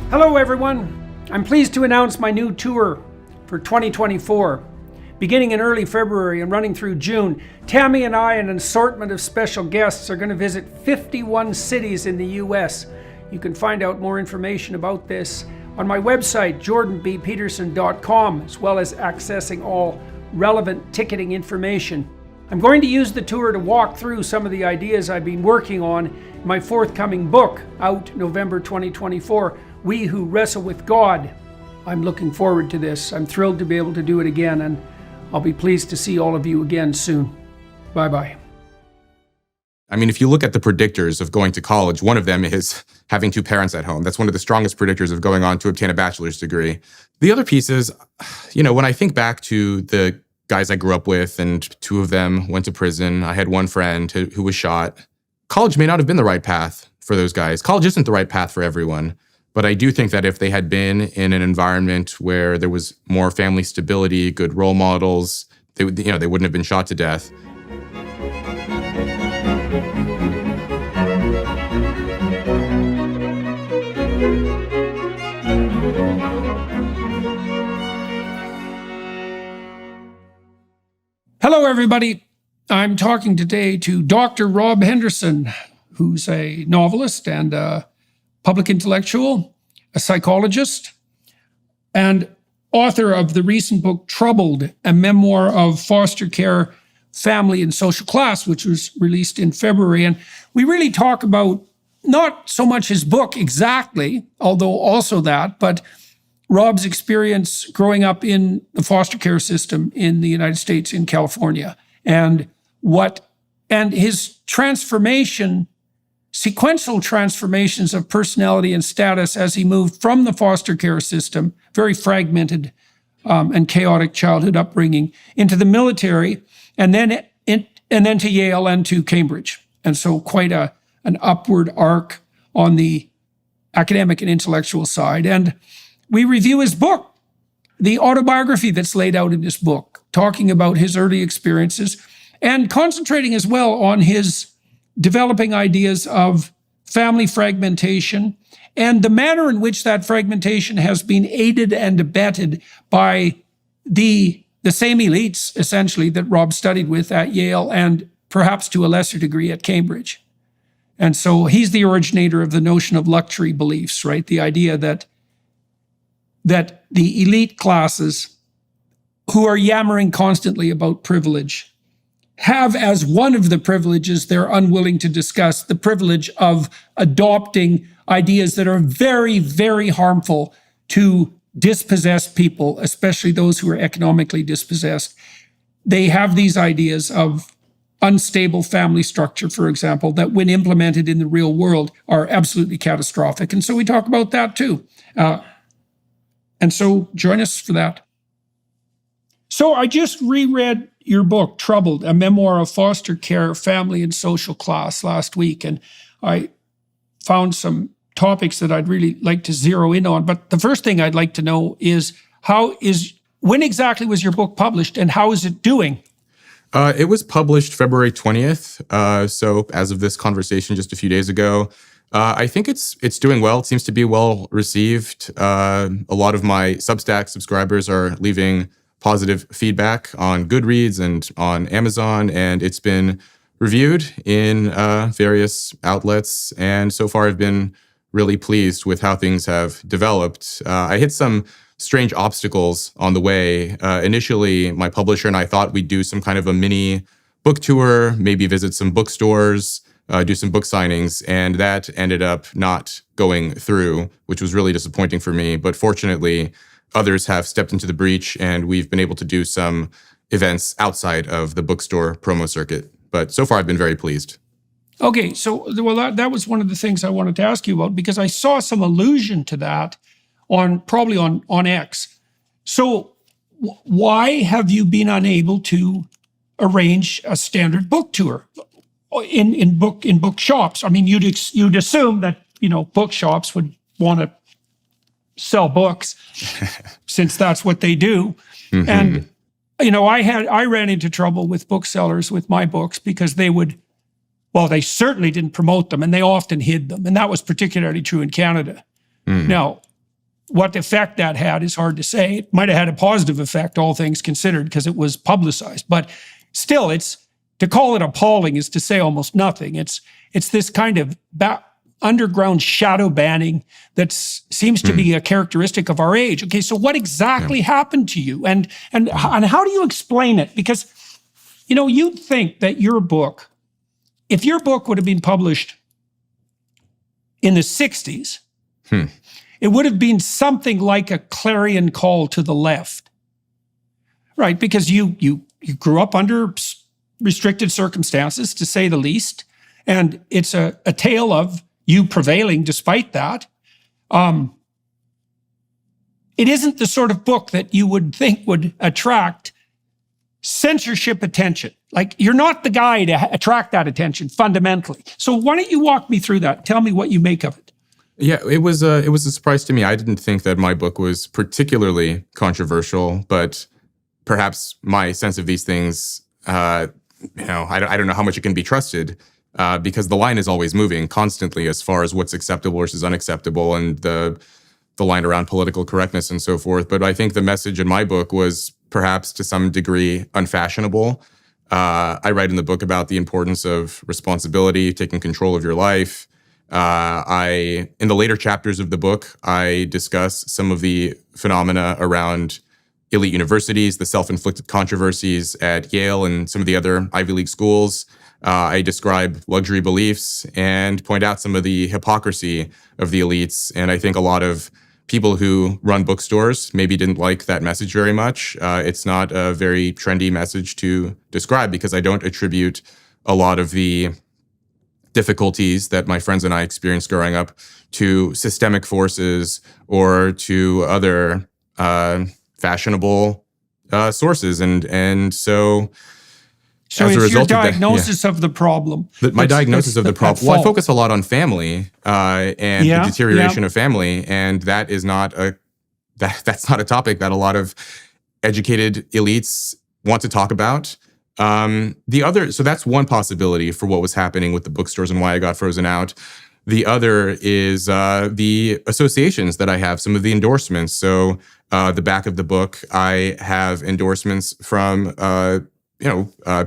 Hello everyone, I'm pleased to announce my new tour for 2024. Beginning in early February and running through June, Tammy and I and an assortment of special guests are going to visit 51 cities in the US. You can find out more information about this on my website, jordanbpeterson.com, as well as accessing all relevant ticketing information. I'm going to use the tour to walk through some of the ideas I've been working on in my forthcoming book, out November 2024, We Who Wrestle with God. I'm looking forward to this. I'm thrilled to be able to do it again, and I'll be pleased to see all of you again soon. Bye-bye. I mean, if you look at the predictors of going to college, one of them is having two parents at home. That's one of the strongest predictors of going on to obtain a bachelor's degree. The other piece is, when I think back to the guys I grew up with, and two of them went to prison. I had one friend who was shot. College may not have been the right path for those guys. College isn't the right path for everyone. But I do think that if they had been in an environment where there was more family stability, good role models, they wouldn't have been shot to death. Hello, everybody. I'm talking today to Dr. Rob Henderson, who's a novelist and a public intellectual, a psychologist, and author of the recent book, Troubled, a memoir of foster care, family, and social class, which was released in February. And we really talk about not so much his book exactly, although also that, but Rob's experience growing up in the foster care system in the United States, in California, and his transformation, sequential transformations of personality and status as he moved from the foster care system, very fragmented and chaotic childhood upbringing, into the military, and then to Yale and to Cambridge. And so quite an upward arc on the academic and intellectual side. And we review his book, the autobiography that's laid out in this book, talking about his early experiences and concentrating as well on his developing ideas of family fragmentation and the manner in which that fragmentation has been aided and abetted by the same elites, essentially, that Rob studied with at Yale and perhaps to a lesser degree at Cambridge. And so he's the originator of the notion of luxury beliefs, right? The idea that the elite classes who are yammering constantly about privilege have as one of the privileges they're unwilling to discuss the privilege of adopting ideas that are very, very harmful to dispossessed people, especially those who are economically dispossessed. They have these ideas of unstable family structure, for example, that when implemented in the real world are absolutely catastrophic. And so we talk about that too. And so join us for that. So I just reread your book, Troubled, a memoir of foster care, family, and social class last week. And I found some topics that I'd really like to zero in on. But the first thing I'd like to know is when exactly was your book published and how is it doing? It was published February 20th. So as of this conversation just a few days ago, I think it's doing well. It seems to be well received. A lot of my Substack subscribers are leaving positive feedback on Goodreads and on Amazon, and it's been reviewed in various outlets. And so far, I've been really pleased with how things have developed. I hit some strange obstacles on the way. Initially, my publisher and I thought we'd do some kind of a mini book tour, maybe visit some bookstores, do some book signings, and that ended up not going through, which was really disappointing for me. But fortunately, others have stepped into the breach, and we've been able to do some events outside of the bookstore promo circuit. But so far, I've been very pleased. Okay, so that was one of the things I wanted to ask you about, because I saw some allusion to that probably on X. So why have you been unable to arrange a standard book tour in book shops? I mean, you'd assume that bookshops would want to sell books since that's what they do. Mm-hmm. And I ran into trouble with booksellers with my books because they certainly didn't promote them, and they often hid them, and that was particularly true in Canada. Mm. Now, what effect that had is hard to say. It might have had a positive effect, all things considered, because it was publicized. But still, to call it appalling is to say almost nothing. It's this kind of underground shadow banning that seems to be a characteristic of our age. Okay, so what exactly happened to you, and how do you explain it? Because you'd think that if your book would have been published in the 60s, it would have been something like a clarion call to the left, right? Because you grew up under restricted circumstances, to say the least, and it's a tale of you prevailing despite that. It isn't the sort of book that you would think would attract censorship attention. Like, you're not the guy to attract that attention fundamentally. So why don't you walk me through that? Tell me what you make of it. Yeah, it was a surprise to me. I didn't think that my book was particularly controversial, but perhaps my sense of these things, I don't know how much it can be trusted, because the line is always moving constantly as far as what's acceptable versus unacceptable, and the line around political correctness and so forth. But I think the message in my book was perhaps to some degree unfashionable. I write in the book about the importance of responsibility, taking control of your life. In the later chapters of the book, I discuss some of the phenomena around elite universities, the self-inflicted controversies at Yale and some of the other Ivy League schools. I describe luxury beliefs and point out some of the hypocrisy of the elites. And I think a lot of people who run bookstores maybe didn't like that message very much. It's not a very trendy message to describe, because I don't attribute a lot of the difficulties that my friends and I experienced growing up to systemic forces or to other fashionable sources, and so So as a it's result your of that, diagnosis of the problem. my diagnosis of the problem. Well, I focus a lot on family and the deterioration of family, and that is that's not a topic that a lot of educated elites want to talk about. So that's one possibility for what was happening with the bookstores and why I got frozen out. The other is the associations that I have, some of the endorsements. So the back of the book, I have endorsements from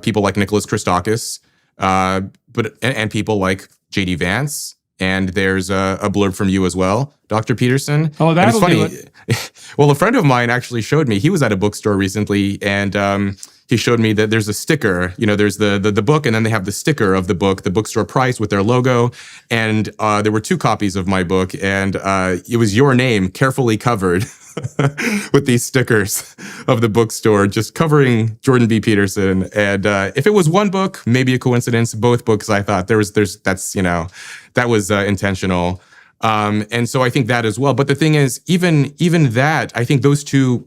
people like Nicholas Christakis, and people like J.D. Vance. And there's a blurb from you as well, Dr. Peterson. Oh, that'll do it. Well, a friend of mine actually showed me. He was at a bookstore recently, and he showed me that there's a sticker. There's the book, and then they have the sticker of the book, the bookstore price with their logo. And there were 2 copies of my book, and it was your name carefully covered with these stickers of the bookstore, just covering Jordan B. Peterson. And if it was one book, maybe a coincidence. Both books, I thought that was intentional. And so I think that as well. But the thing is, even that, I think those 2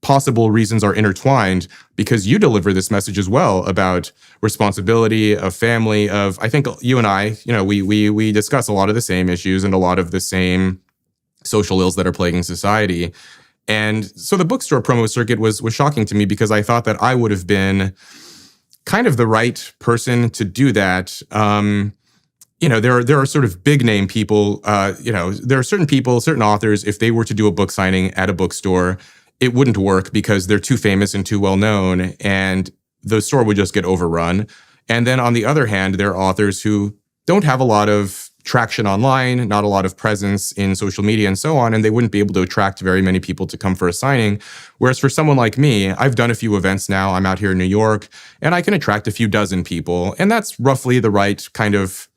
possible reasons are intertwined, because you deliver this message as well about responsibility, of family, of, I think you and I, we discuss a lot of the same issues and a lot of the same social ills that are plaguing society. And so the bookstore promo circuit was shocking to me, because I thought that I would have been kind of the right person to do that. There are sort of big name people, there are certain people, certain authors, if they were to do a book signing at a bookstore, it wouldn't work because they're too famous and too well known, and the store would just get overrun. And then on the other hand, there are authors who don't have a lot of traction online, not a lot of presence in social media and so on, and they wouldn't be able to attract very many people to come for a signing. Whereas for someone like me, I've done a few events now. I'm out here in New York, and I can attract a few dozen people, and that's roughly the right kind of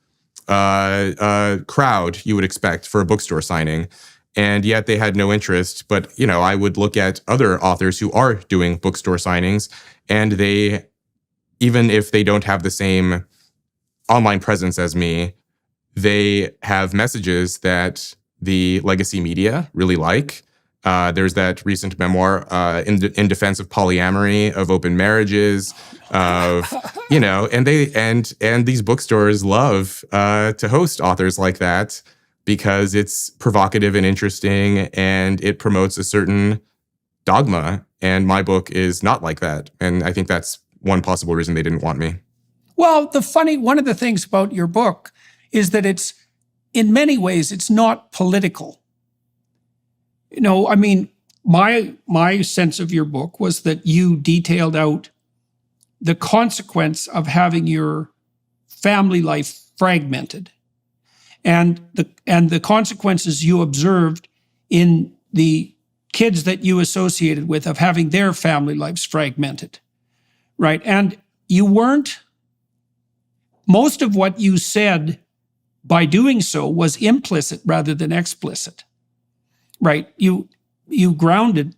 crowd you would expect for a bookstore signing. And yet they had no interest. But, I would look at other authors who are doing bookstore signings, and they, even if they don't have the same online presence as me, they have messages that the legacy media really like. There's that recent memoir in defense of polyamory, of open marriages, of and these bookstores love to host authors like that, because it's provocative and interesting, and it promotes a certain dogma. And my book is not like that, and I think that's one possible reason they didn't want me. Well, one of the things about your book is that in many ways, it's not political. No, I mean, my sense of your book was that you detailed out the consequence of having your family life fragmented, and the consequences you observed in the kids that you associated with of having their family lives fragmented, right? And you weren't, most of what you said by doing so was implicit rather than explicit, right? You grounded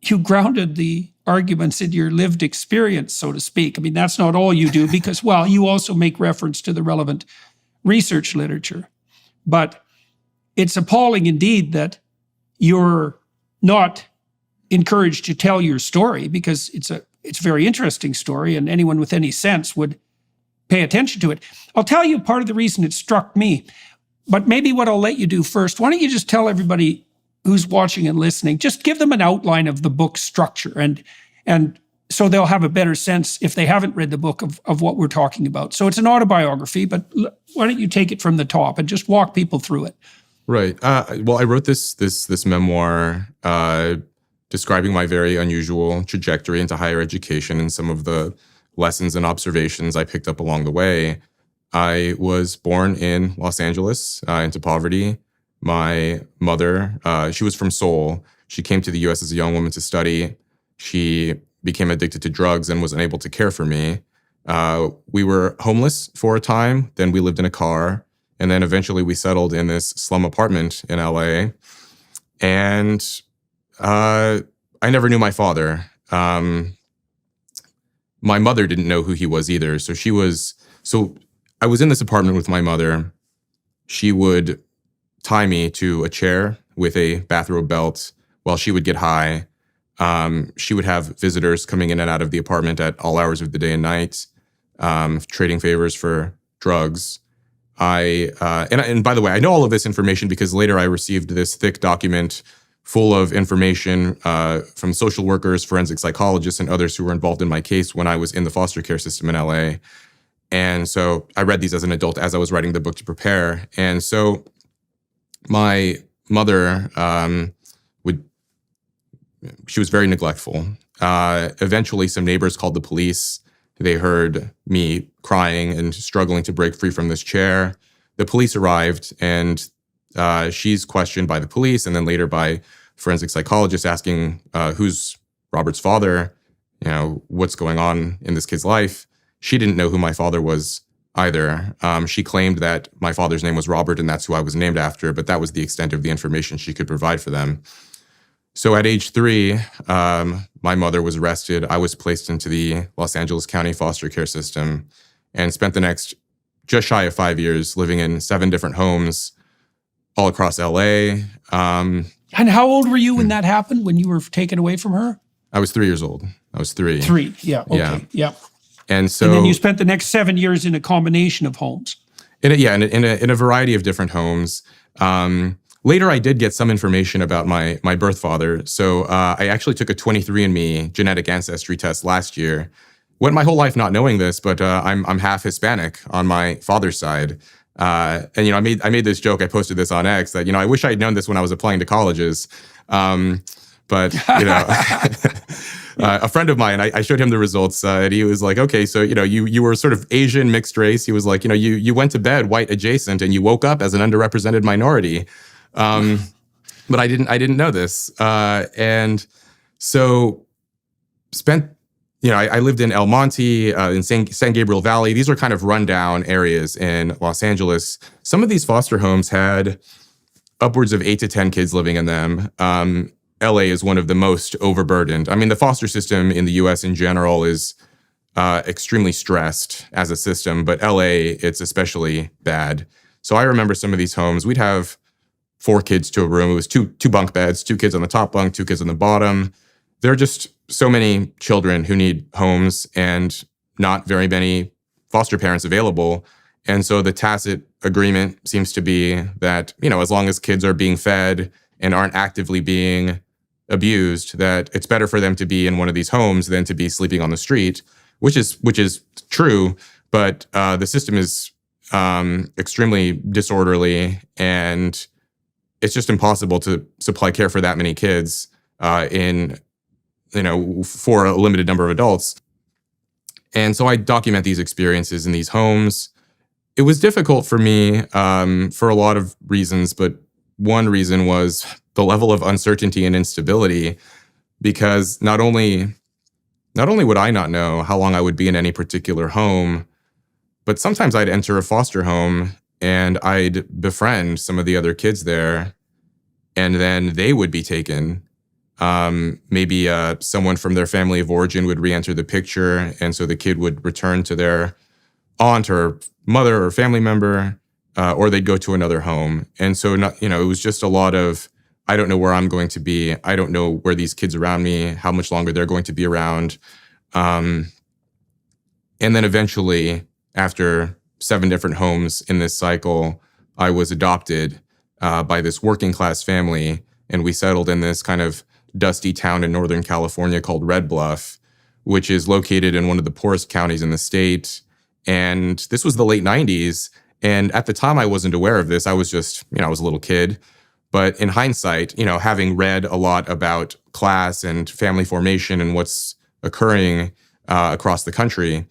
the arguments in your lived experience, so to speak. I mean, that's not all you do because, well, you also make reference to the relevant research literature. But it's appalling indeed that you're not encouraged to tell your story, because it's a very interesting story and anyone with any sense would pay attention to it. I'll tell you part of the reason it struck me, but maybe what I'll let you do first, why don't you just tell everybody who's watching and listening, just give them an outline of the book's structure, and so they'll have a better sense, if they haven't read the book, of what we're talking about. So it's an autobiography, but why don't you take it from the top and just walk people through it? Right. Well, I wrote this memoir describing my very unusual trajectory into higher education and some of the lessons and observations I picked up along the way. I was born in Los Angeles into poverty. My mother, she was from Seoul. She came to the U.S. as a young woman to study. She became addicted to drugs and was unable to care for me. We were homeless for a time. Then we lived in a car. And then eventually we settled in this slum apartment in LA. And I never knew my father. My mother didn't know who he was either. So I was in this apartment with my mother. She would tie me to a chair with a bathrobe belt while she would get high. She would have visitors coming in and out of the apartment at all hours of the day and night, trading favors for drugs. And by the way, I know all of this information because later I received this thick document full of information from social workers, forensic psychologists, and others who were involved in my case when I was in the foster care system in LA. And so I read these as an adult as I was writing the book to prepare. And so my mother she was very neglectful. Eventually, some neighbors called the police. They heard me crying and struggling to break free from this chair. The police arrived, and she's questioned by the police and then later by forensic psychologists asking who's Robert's father, what's going on in this kid's life. She didn't know who my father was either. She claimed that my father's name was Robert and that's who I was named after, but that was the extent of the information she could provide for them. So at age 3, my mother was arrested. I was placed into the Los Angeles County foster care system and spent the next just shy of 5 years living in 7 different homes all across LA. And how old were you when that happened, when you were taken away from her? I was 3 years old. I was 3. 3, yeah, okay, yeah. And then you spent the next 7 years in a combination of homes. In a variety of different homes. Later, I did get some information about my birth father. So I actually took a 23andMe genetic ancestry test last year. Went my whole life not knowing this, but I'm half Hispanic on my father's side. And I made this joke. I posted this on X that I wish I had known this when I was applying to colleges. But a friend of mine, I showed him the results, and he was like, "Okay, so you were sort of Asian mixed race." He was like, "You went to bed white adjacent, and you woke up as an underrepresented minority." But I didn't know this, and so spent. I lived in El Monte, in San Gabriel Valley. These are kind of rundown areas in Los Angeles. Some of these foster homes had upwards of 8 to 10 kids living in them. LA is one of the most overburdened. I mean, the foster system in the US in general is extremely stressed as a system, but LA, it's especially bad. So I remember some of these homes, we'd have 4 kids to a room. It was two bunk beds, 2 kids on the top bunk, 2 kids on the bottom. There are just so many children who need homes and not very many foster parents available. And so the tacit agreement seems to be that, as long as kids are being fed and aren't actively being abused, that it's better for them to be in one of these homes than to be sleeping on the street, which is true. But the system is extremely disorderly, and it's just impossible to supply care for that many kids for a limited number of adults. And so I document these experiences in these homes. It was difficult for me for a lot of reasons, but one reason was the level of uncertainty and instability, because not only would I not know how long I would be in any particular home, but sometimes I'd enter a foster home and I'd befriend some of the other kids there, and then they would be taken. Maybe someone from their family of origin would re-enter the picture, and so the kid would return to their aunt or mother or family member, or they'd go to another home. And so, it was just a lot of, I don't know where I'm going to be. I don't know where these kids around me, how much longer they're going to be around. And then eventually, after 7 different homes in this cycle, I was adopted by this working class family, and we settled in this kind of dusty town in Northern California called Red Bluff, which is located in one of the poorest counties in the state. And this was the late 90s. And at the time, I wasn't aware of this. I was just, I was a little kid. But in hindsight, having read a lot about class and family formation and what's occurring across the country,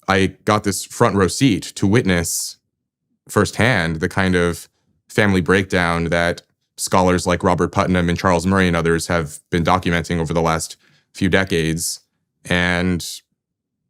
I got this front row seat to witness firsthand the kind of family breakdown that scholars like Robert Putnam and Charles Murray and others have been documenting over the last few decades. And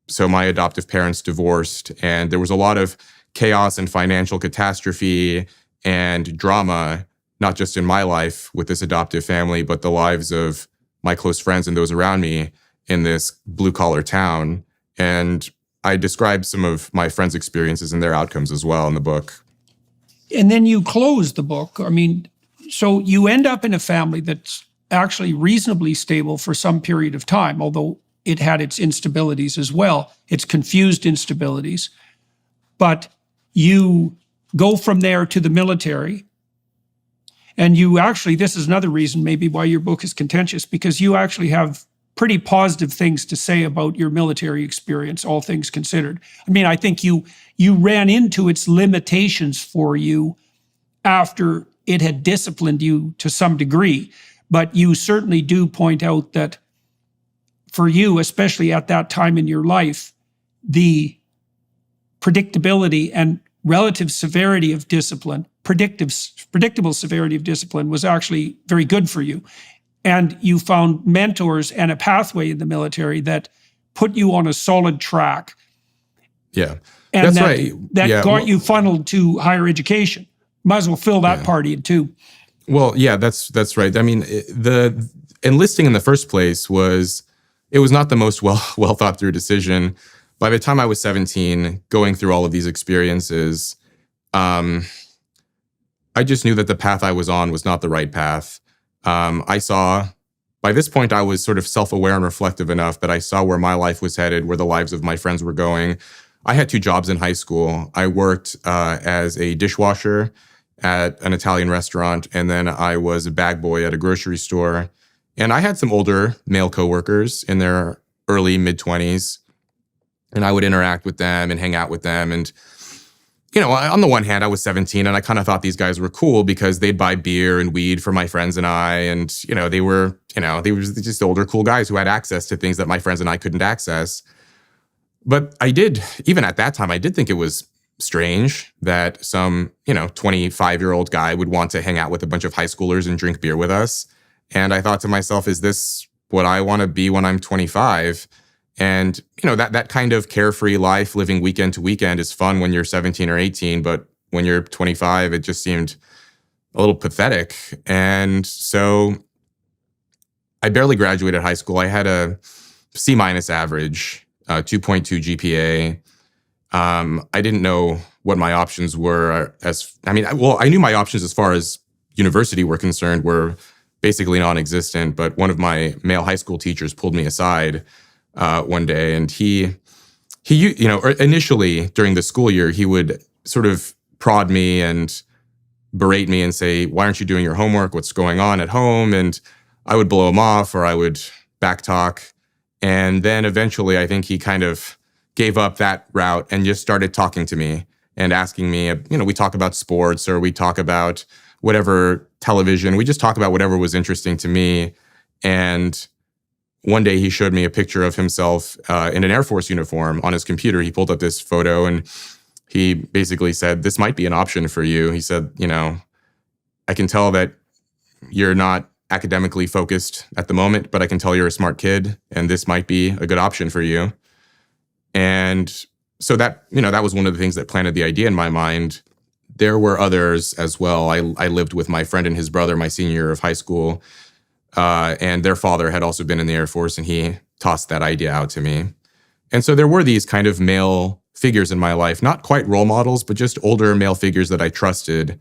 so my adoptive parents divorced, and there was a lot of chaos and financial catastrophe and drama, not just in my life with this adoptive family, but the lives of my close friends and those around me in this blue-collar town. And I describe some of my friends' experiences and their outcomes as well in the book. And then you close the book. So you end up in a family that's actually reasonably stable for some period of time, although it had its instabilities as well, its confused instabilities. But you go from there to the military. And you actually, this is another reason maybe why your book is contentious, because you actually have pretty positive things to say about your military experience, all things considered. I think you ran into its limitations for you after it had disciplined you to some degree. But you certainly do point out that for you, especially at that time in your life, the predictability and relative severity of discipline, predictable severity of discipline was actually very good for you. And you found mentors and a pathway in the military that put you on a solid track. Yeah, and that's right. That got you funneled to higher education. Might as well fill that part in too. Well, yeah, that's right. The enlisting in the first place was not the most well thought through decision. By the time I was 17, going through all of these experiences, I just knew that the path I was on was not the right path. I saw, by this point, I was sort of self-aware and reflective enough that I saw where my life was headed, where the lives of my friends were going. I had 2 jobs in high school. I worked as a dishwasher at an Italian restaurant, and then I was a bag boy at a grocery store. And I had some older male coworkers in their early, mid-20s, and I would interact with them and hang out with them. And, on the one hand, I was 17, and I kind of thought these guys were cool because they'd buy beer and weed for my friends and I, and, they were just older, cool guys who had access to things that my friends and I couldn't access. But even at that time, I did think it was strange that some, 25-year-old guy would want to hang out with a bunch of high schoolers and drink beer with us. And I thought to myself, is this what I want to be when I'm 25? And, that kind of carefree life, living weekend to weekend, is fun when you're 17 or 18. But when you're 25, it just seemed a little pathetic. And so I barely graduated high school. I had a C- average, 2.2 GPA. I didn't know what my options were I knew my options as far as university were concerned were basically non-existent, but one of my male high school teachers pulled me aside one day, and he initially during the school year, he would sort of prod me and berate me and say, why aren't you doing your homework? What's going on at home? And I would blow him off, or I would backtalk. And then eventually, I think he kind of gave up that route and just started talking to me and asking me, we talk about sports, or we talk about whatever television. We just talk about whatever was interesting to me. And one day he showed me a picture of himself in an Air Force uniform on his computer. He pulled up this photo and he basically said, this might be an option for you. He said, I can tell that you're not academically focused at the moment, but I can tell you're a smart kid and this might be a good option for you. And so that was one of the things that planted the idea in my mind. There were others as well. I lived with my friend and his brother my senior year of high school, and their father had also been in the Air Force, and he tossed that idea out to me. And so there were these kind of male figures in my life, not quite role models, but just older male figures that I trusted.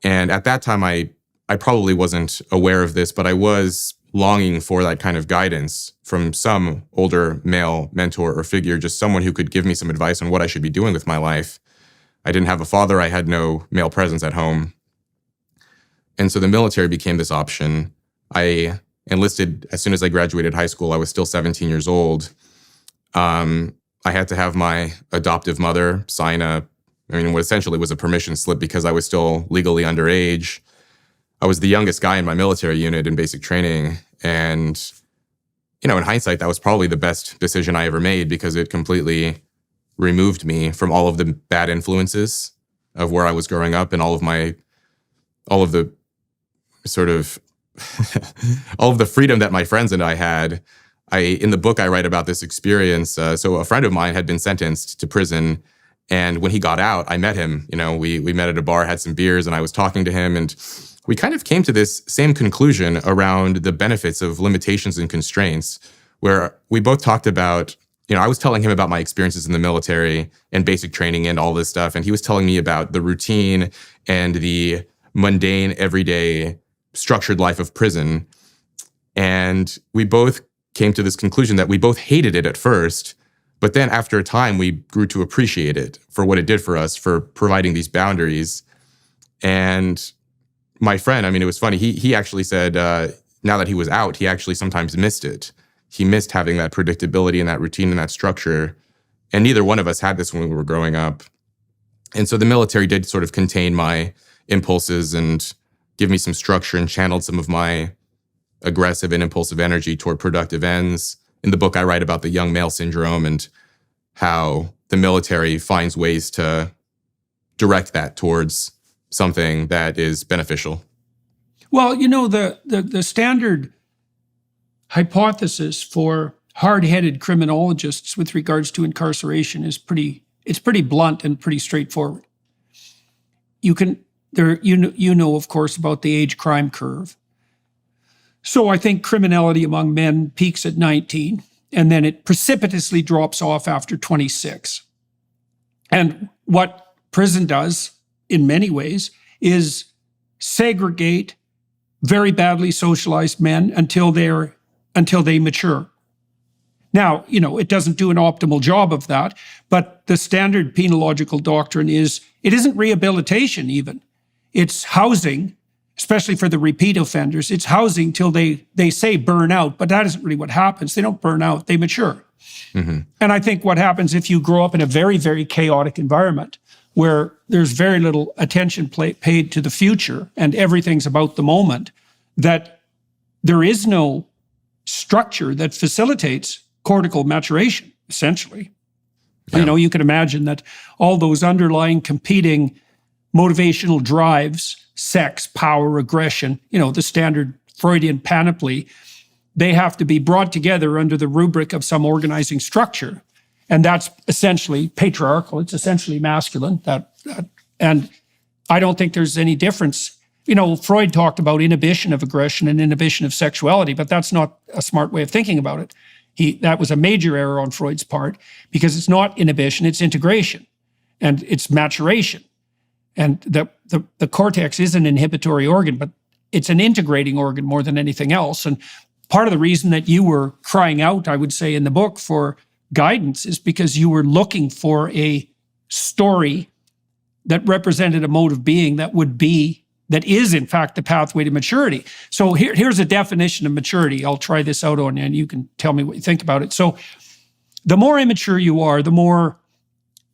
And at that time, I probably wasn't aware of this, but I was longing for that kind of guidance from some older male mentor or figure, just someone who could give me some advice on what I should be doing with my life. I didn't have a father. I had no male presence at home. And so the military became this option. I enlisted as soon as I graduated high school. I was still 17 years old. I had to have my adoptive mother sign what essentially was a permission slip because I was still legally underage. I was the youngest guy in my military unit in basic training. And, in hindsight, that was probably the best decision I ever made because it completely removed me from all of the bad influences of where I was growing up and all of the sort of, all of the freedom that my friends and I had. In the book, I write about this experience. So a friend of mine had been sentenced to prison. And when he got out, I met him. We met at a bar, had some beers, and I was talking to him. And we kind of came to this same conclusion around the benefits of limitations and constraints, where we both talked about, I was telling him about my experiences in the military and basic training and all this stuff. And he was telling me about the routine and the mundane, everyday, structured life of prison. And we both came to this conclusion that we both hated it at first, but then after a time, we grew to appreciate it for what it did for us, for providing these boundaries. And my friend, it was funny. He actually said, now that he was out, he actually sometimes missed it. He missed having that predictability and that routine and that structure. And neither one of us had this when we were growing up. And so the military did sort of contain my impulses and give me some structure and channeled some of my aggressive and impulsive energy toward productive ends. In the book, I write about the young male syndrome and how the military finds ways to direct that towards something that is beneficial. Well, the standard hypothesis for hard-headed criminologists with regards to incarceration is pretty blunt and pretty straightforward. Of course, about the age crime curve. So I think criminality among men peaks at 19, and then it precipitously drops off after 26. And what prison does, in many ways, is segregate very badly socialized men until they mature. Now, it doesn't do an optimal job of that, but the standard penological doctrine is it isn't rehabilitation even. It's housing, especially for the repeat offenders. It's housing till they say burn out, but that isn't really what happens. They don't burn out, they mature. Mm-hmm. And I think what happens if you grow up in a very, very chaotic environment where there's very little attention paid to the future and everything's about the moment, that there is no structure that facilitates cortical maturation, essentially. Yeah. You can imagine that all those underlying competing motivational drives, sex, power, aggression, the standard Freudian panoply, they have to be brought together under the rubric of some organizing structure. And that's essentially patriarchal. It's essentially masculine. And I don't think there's any difference. Freud talked about inhibition of aggression and inhibition of sexuality, but that's not a smart way of thinking about it. That was a major error on Freud's part because it's not inhibition, it's integration and it's maturation. And the cortex is an inhibitory organ, but it's an integrating organ more than anything else. And part of the reason that you were crying out, I would say, in the book for guidance is because you were looking for a story that represented a mode of being that is in fact the pathway to maturity. So here's a definition of maturity. I'll try this out on you and you can tell me what you think about it. So the more immature you are, the more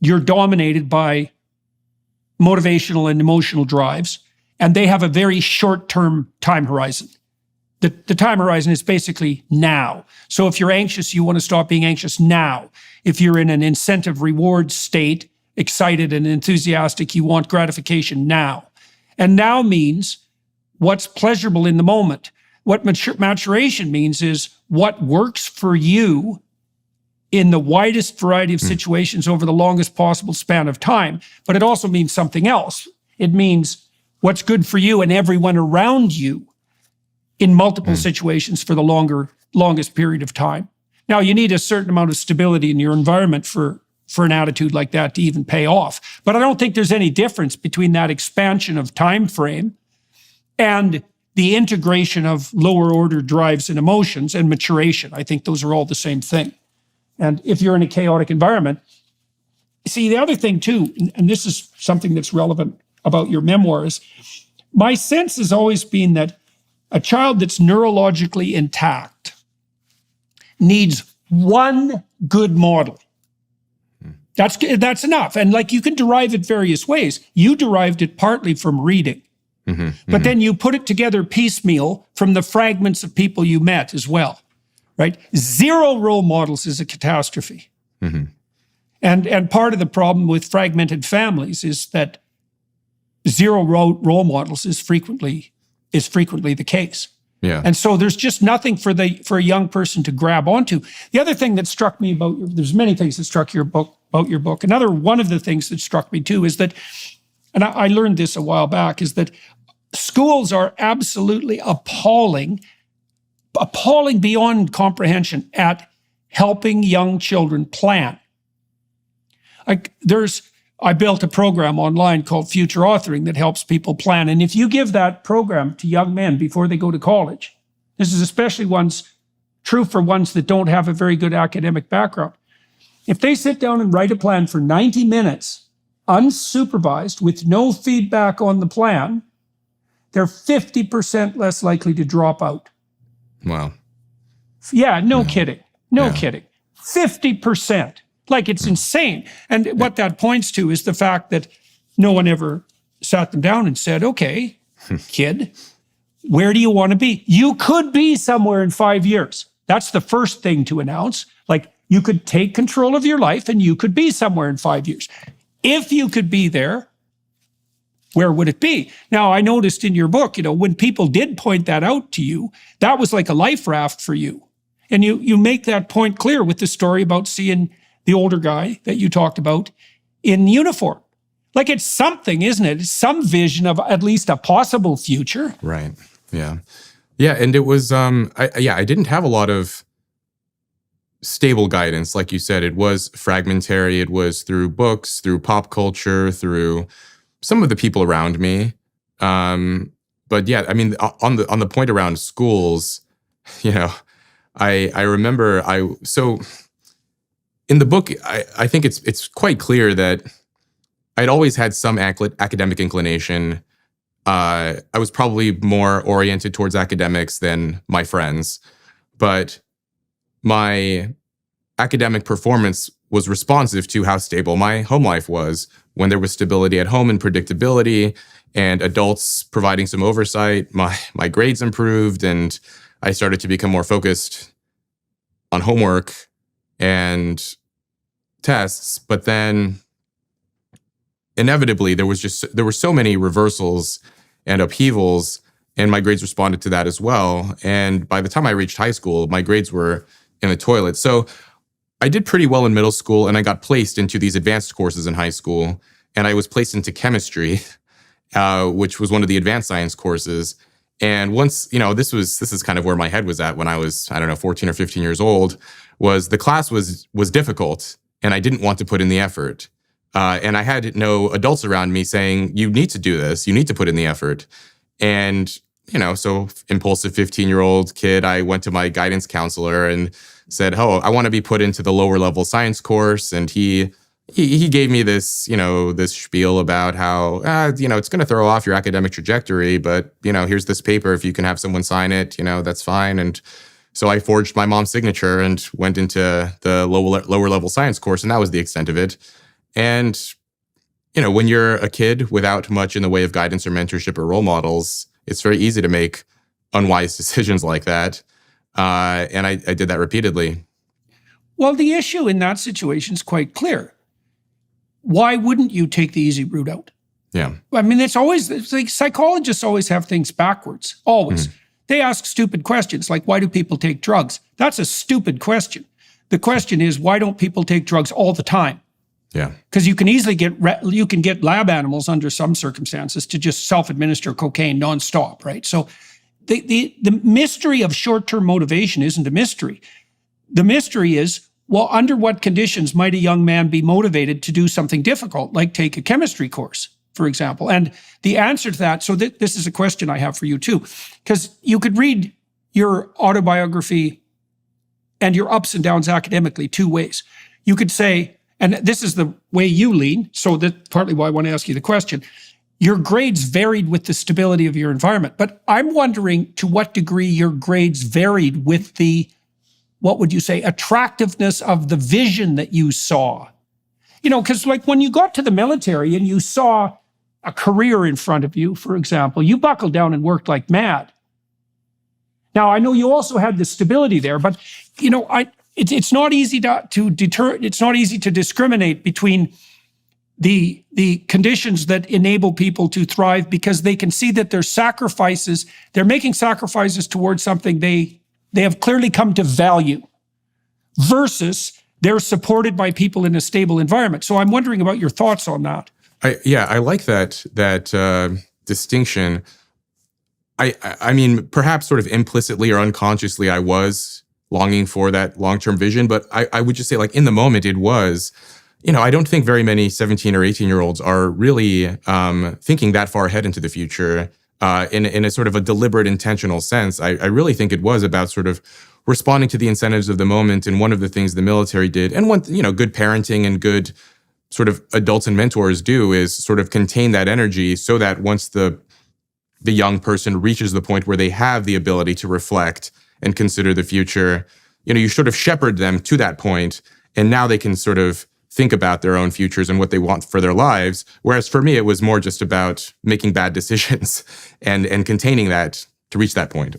you're dominated by motivational and emotional drives. and they have a very short-term time horizon. The time horizon is basically now. So if you're anxious, you want to stop being anxious now. If you're in an incentive reward state, excited and enthusiastic, you want gratification now. And now means what's pleasurable in the moment. What maturation means is what works for you in the widest variety of situations over the longest possible span of time. But it also means something else. It means what's good for you and everyone around you in multiple situations for the longest period of time. Now, you need a certain amount of stability in your environment for an attitude like that to even pay off. But I don't think there's any difference between that expansion of time frame and the integration of lower order drives and emotions and maturation. I think those are all the same thing. And if you're in a chaotic environment, see, the other thing too, and this is something that's relevant about your memoirs, my sense has always been that a child that's neurologically intact needs one good model. That's enough. And like, you can derive it various ways. You derived it partly from reading, but then you put it together piecemeal from the fragments of people you met as well, right? Zero role models is a catastrophe. And part of the problem with fragmented families is that zero role models is frequently the case. Yeah. And so there's just nothing for a young person to grab onto. The other thing that struck me there's many things that struck about your book. Another one of the things that struck me too is that, and I learned this a while back, is that schools are absolutely appalling beyond comprehension at helping young children plan. I built a program online called Future Authoring that helps people plan. And if you give that program to young men before they go to college, this is especially true for ones that don't have a very good academic background. If they sit down and write a plan for 90 minutes, unsupervised, with no feedback on the plan, they're 50% less likely to drop out. Wow. Yeah, no kidding. No kidding. 50%. Like, it's insane. And what that points to is the fact that no one ever sat them down and said, okay, kid, where do you want to be? You could be somewhere in 5 years. That's the first thing to announce. Like, you could take control of your life and you could be somewhere in 5 years. If you could be there, where would it be? Now, I noticed in your book, when people did point that out to you, that was like a life raft for you. And you make that point clear with the story about seeing the older guy that you talked about in uniform. Like, it's something, isn't it? It's some vision of at least a possible future. Right. Yeah. Yeah. And it was, I didn't have a lot of stable guidance. Like you said, it was fragmentary. It was through books, through pop culture, through some of the people around me. But yeah, I mean, on the point around schools, I remember so in the book, I think it's quite clear that I'd always had some academic inclination. I was probably more oriented towards academics than my friends, but my academic performance was responsive to how stable my home life was. When there was stability at home and predictability and adults providing some oversight, my grades improved and I started to become more focused on homework and tests. But then inevitably there were so many reversals and upheavals, and my grades responded to that as well. And by the time I reached high school, my grades were in the toilet. So I did pretty well in middle school, and I got placed into these advanced courses in high school, and I was placed into chemistry, which was one of the advanced science courses. And once, this is kind of where my head was at when I was, 14 or 15 years old, was the class was difficult, and I didn't want to put in the effort. And I had no adults around me saying, you need to do this, you need to put in the effort. And, so impulsive 15-year-old kid, I went to my guidance counselor and said, oh, I want to be put into the lower level science course. And he gave me this, this spiel about how, it's going to throw off your academic trajectory, but, here's this paper. If you can have someone sign it, that's fine. And so I forged my mom's signature and went into the lower level science course. And that was the extent of it. And, when you're a kid without much in the way of guidance or mentorship or role models, it's very easy to make unwise decisions like that. And I did that repeatedly. Well, the issue in that situation is quite clear. Why wouldn't you take the easy route out? Yeah. I mean, it's like psychologists always have things backwards, always. They ask stupid questions like, why do people take drugs? That's a stupid question. The question is, why don't people take drugs all the time? Yeah. Because you can easily get lab animals under some circumstances to just self-administer cocaine nonstop, right? So the mystery of short-term motivation isn't a mystery. The mystery is, well, under what conditions might a young man be motivated to do something difficult, like take a chemistry course, for example? And the answer to that, so this is a question I have for you too, because you could read your autobiography and your ups and downs academically two ways. You could say, and this is the way you lean, so that's partly why I want to ask you the question, your grades varied with the stability of your environment. But I'm wondering to what degree your grades varied with the, what would you say, attractiveness of the vision that you saw. Because like when you got to the military and you saw a career in front of you, for example, you buckled down and worked like mad. Now, I know you also had the stability there, but it's not easy it's not easy to discriminate between the conditions that enable people to thrive, because they can see that they're making sacrifices towards something they have clearly come to value, versus they're supported by people in a stable environment. So I'm wondering about your thoughts on that. I like that distinction. I mean, perhaps sort of implicitly or unconsciously, I was longing for that long-term vision, but I would just say, like, in the moment, it was, I don't think very many 17 or 18-year-olds are really thinking that far ahead into the future in a sort of a deliberate, intentional sense. I really think it was about sort of responding to the incentives of the moment. And one of the things the military did, and one, good parenting and good sort of adults and mentors do, is sort of contain that energy so that once the young person reaches the point where they have the ability to reflect and consider the future, you sort of shepherd them to that point, and now they can sort of think about their own futures and what they want for their lives. Whereas for me, it was more just about making bad decisions and containing that to reach that point.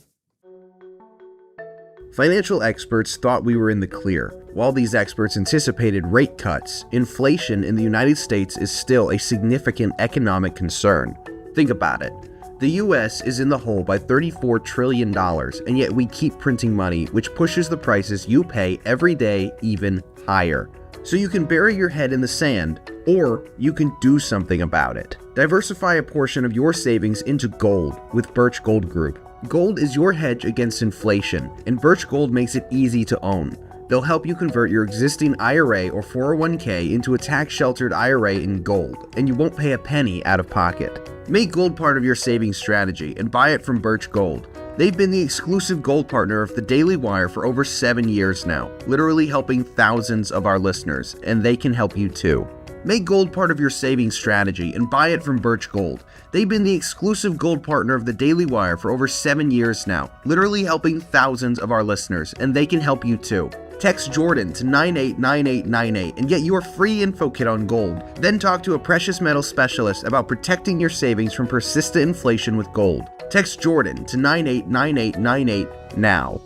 Financial experts thought we were in the clear. While these experts anticipated rate cuts, inflation in the United States is still a significant economic concern. Think about it. The US is in the hole by $34 trillion, and yet we keep printing money, which pushes the prices you pay every day even higher. So you can bury your head in the sand, or you can do something about it. Diversify a portion of your savings into gold with Birch Gold Group. Gold is your hedge against inflation, and Birch Gold makes it easy to own. They'll help you convert your existing IRA or 401k into a tax-sheltered IRA in gold, and you won't pay a penny out of pocket. Make gold part of your savings strategy and buy it from Birch Gold. They've been the exclusive gold partner of the Daily Wire for over 7 years now, literally helping thousands of our listeners, and they can help you too. Make gold part of your savings strategy and buy it from Birch Gold. They've been the exclusive gold partner of the Daily Wire for over 7 years now, literally helping thousands of our listeners, and they can help you too. Text Jordan to 989898 and get your free info kit on gold. Then talk to a precious metal specialist about protecting your savings from persistent inflation with gold. Text Jordan to 989898 now.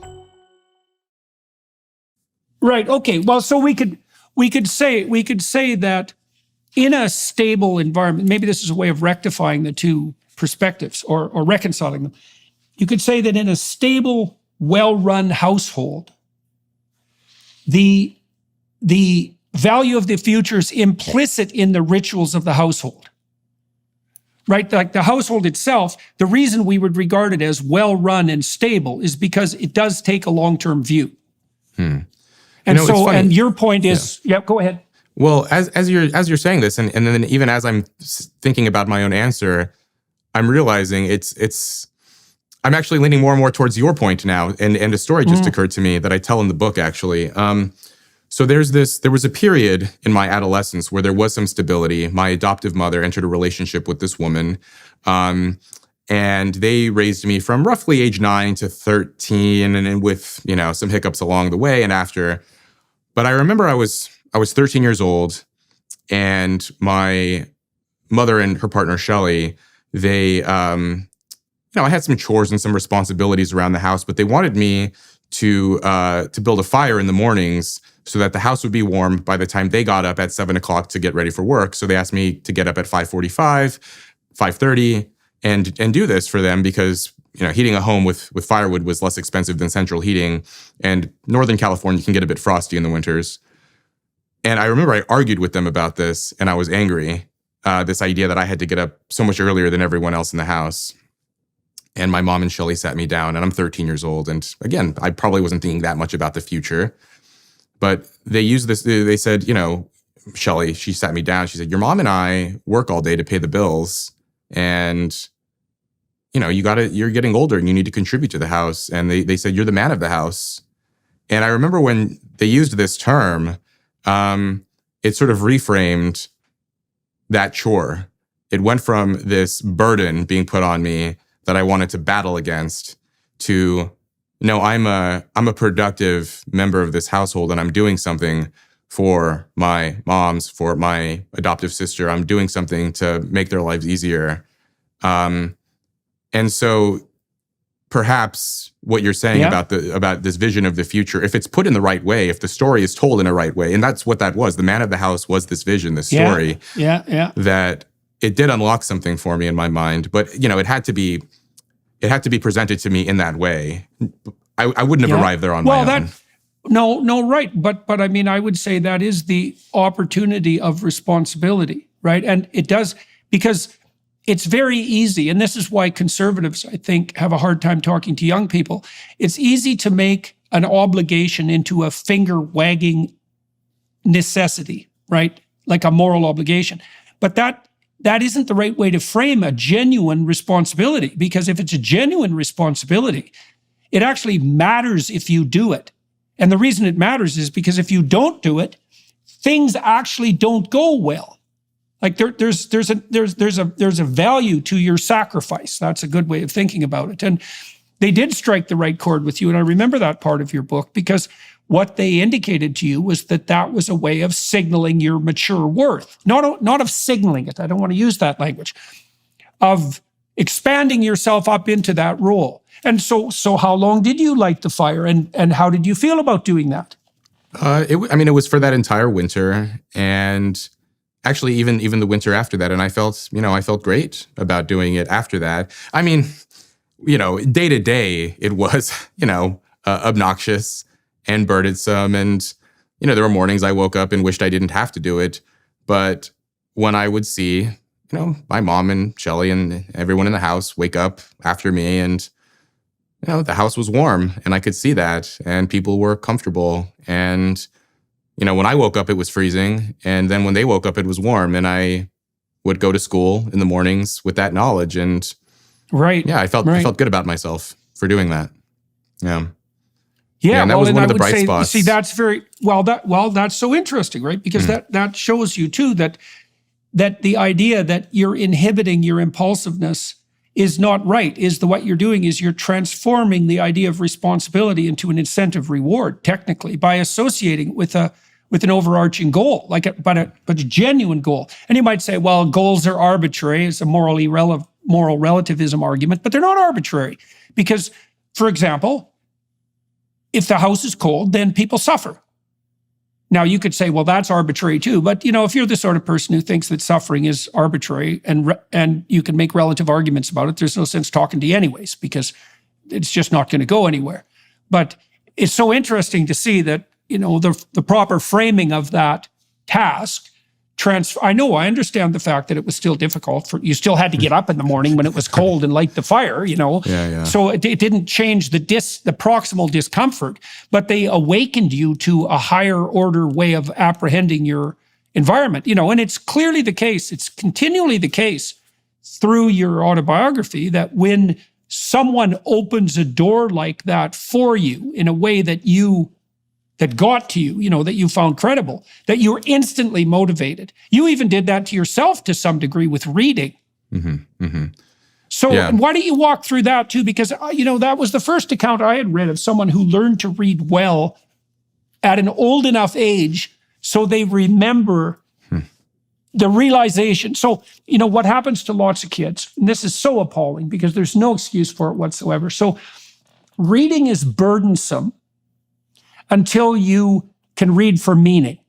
Right. Okay. Well, so we could say that in a stable environment, maybe this is a way of rectifying the two perspectives or reconciling them. You could say that in a stable, well-run household, the value of the future is implicit in the rituals of the household, right? Like the household itself, the reason we would regard it as well-run and stable is because it does take a long-term view. And and your point is, go ahead. Well, as you're saying this, and then even as I'm thinking about my own answer, I'm realizing I'm actually leaning more and more towards your point now, and a story just occurred to me that I tell in the book, actually. So there was a period in my adolescence where there was some stability. My adoptive mother entered a relationship with this woman, and they raised me from roughly age 9 to 13, and with some hiccups along the way and after. But I remember I was 13 years old, and my mother and her partner, Shelley, they, I had some chores and some responsibilities around the house, but they wanted me to build a fire in the mornings so that the house would be warm by the time they got up at 7 o'clock to get ready for work. So they asked me to get up at 5:45, 5:30 and do this for them because, heating a home with firewood was less expensive than central heating. And Northern California can get a bit frosty in the winters. And I remember I argued with them about this and I was angry. This idea that I had to get up so much earlier than everyone else in the house. And my mom and Shelley sat me down, and I'm 13 years old. And again, I probably wasn't thinking that much about the future. But they used this, they said, Shelley, she sat me down. She said, your mom and I work all day to pay the bills. And, you're getting older and you need to contribute to the house. And they said, you're the man of the house. And I remember when they used this term, it sort of reframed that chore. It went from this burden being put on me that I wanted to battle against to, no, I'm a productive member of this household and I'm doing something for my moms, for my adoptive sister. I'm doing something to make their lives easier. And so perhaps what you're saying about this vision of the future, if it's put in the right way, if the story is told in a right way, and that's what that was, the man of the house was this vision, this story, that it did unlock something for me in my mind, but it had to be presented to me in that way. I wouldn't have arrived there on my own. No, right. But I mean, I would say that is the opportunity of responsibility, right? And it does, because it's very easy, and this is why conservatives, I think, have a hard time talking to young people. It's easy to make an obligation into a finger-wagging necessity, right? Like a moral obligation. But that isn't the right way to frame a genuine responsibility, because if it's a genuine responsibility, it actually matters if you do it. And the reason it matters is because if you don't do it, things actually don't go well. Like there's a value to your sacrifice. That's a good way of thinking about it. And they did strike the right chord with you. And I remember that part of your book because what they indicated to you was that was a way of signaling your mature worth, not of signaling it. I don't want to use that language, of expanding yourself up into that role. And so how long did you light the fire, and how did you feel about doing that? It was for that entire winter, and actually even the winter after that. And I felt great about doing it after that. I mean, day to day, it was, obnoxious and burdensome. And, there were mornings I woke up and wished I didn't have to do it. But when I would see, my mom and Shelley and everyone in the house wake up after me, and, the house was warm and I could see that, and people were comfortable. And, when I woke up, it was freezing. And then when they woke up, it was warm. And I would go to school in the mornings with that knowledge. And I felt good about myself for doing that. Yeah, and that was one of the bright spots. See, that's very that's so interesting, right? Because that shows you too that the idea that you're inhibiting your impulsiveness is not right. What you're doing is you're transforming the idea of responsibility into an incentive reward, technically, by associating with an overarching goal, but a genuine goal. And you might say, well, goals are arbitrary. It's a moral relativism argument, but they're not arbitrary because, for example, if the house is cold, then people suffer. Now, you could say, well, that's arbitrary too. But, if you're the sort of person who thinks that suffering is arbitrary and you can make relative arguments about it, there's no sense talking to you anyways, because it's just not going to go anywhere. But it's so interesting to see that, the proper framing of that task I understand the fact that it was still difficult. You still had to get up in the morning when it was cold and light the fire, Yeah. So it didn't change the proximal discomfort, but they awakened you to a higher order way of apprehending your environment, and it's clearly the case. It's continually the case through your autobiography that when someone opens a door like that for you in a way that got to you, that you found credible, that you're instantly motivated. You even did that to yourself to some degree with reading. Mm-hmm, mm-hmm. So why don't you walk through that too? Because, that was the first account I had read of someone who learned to read well at an old enough age so they remember the realization. So, what happens to lots of kids, and this is so appalling because there's no excuse for it whatsoever. So reading is burdensome until you can read for meaning,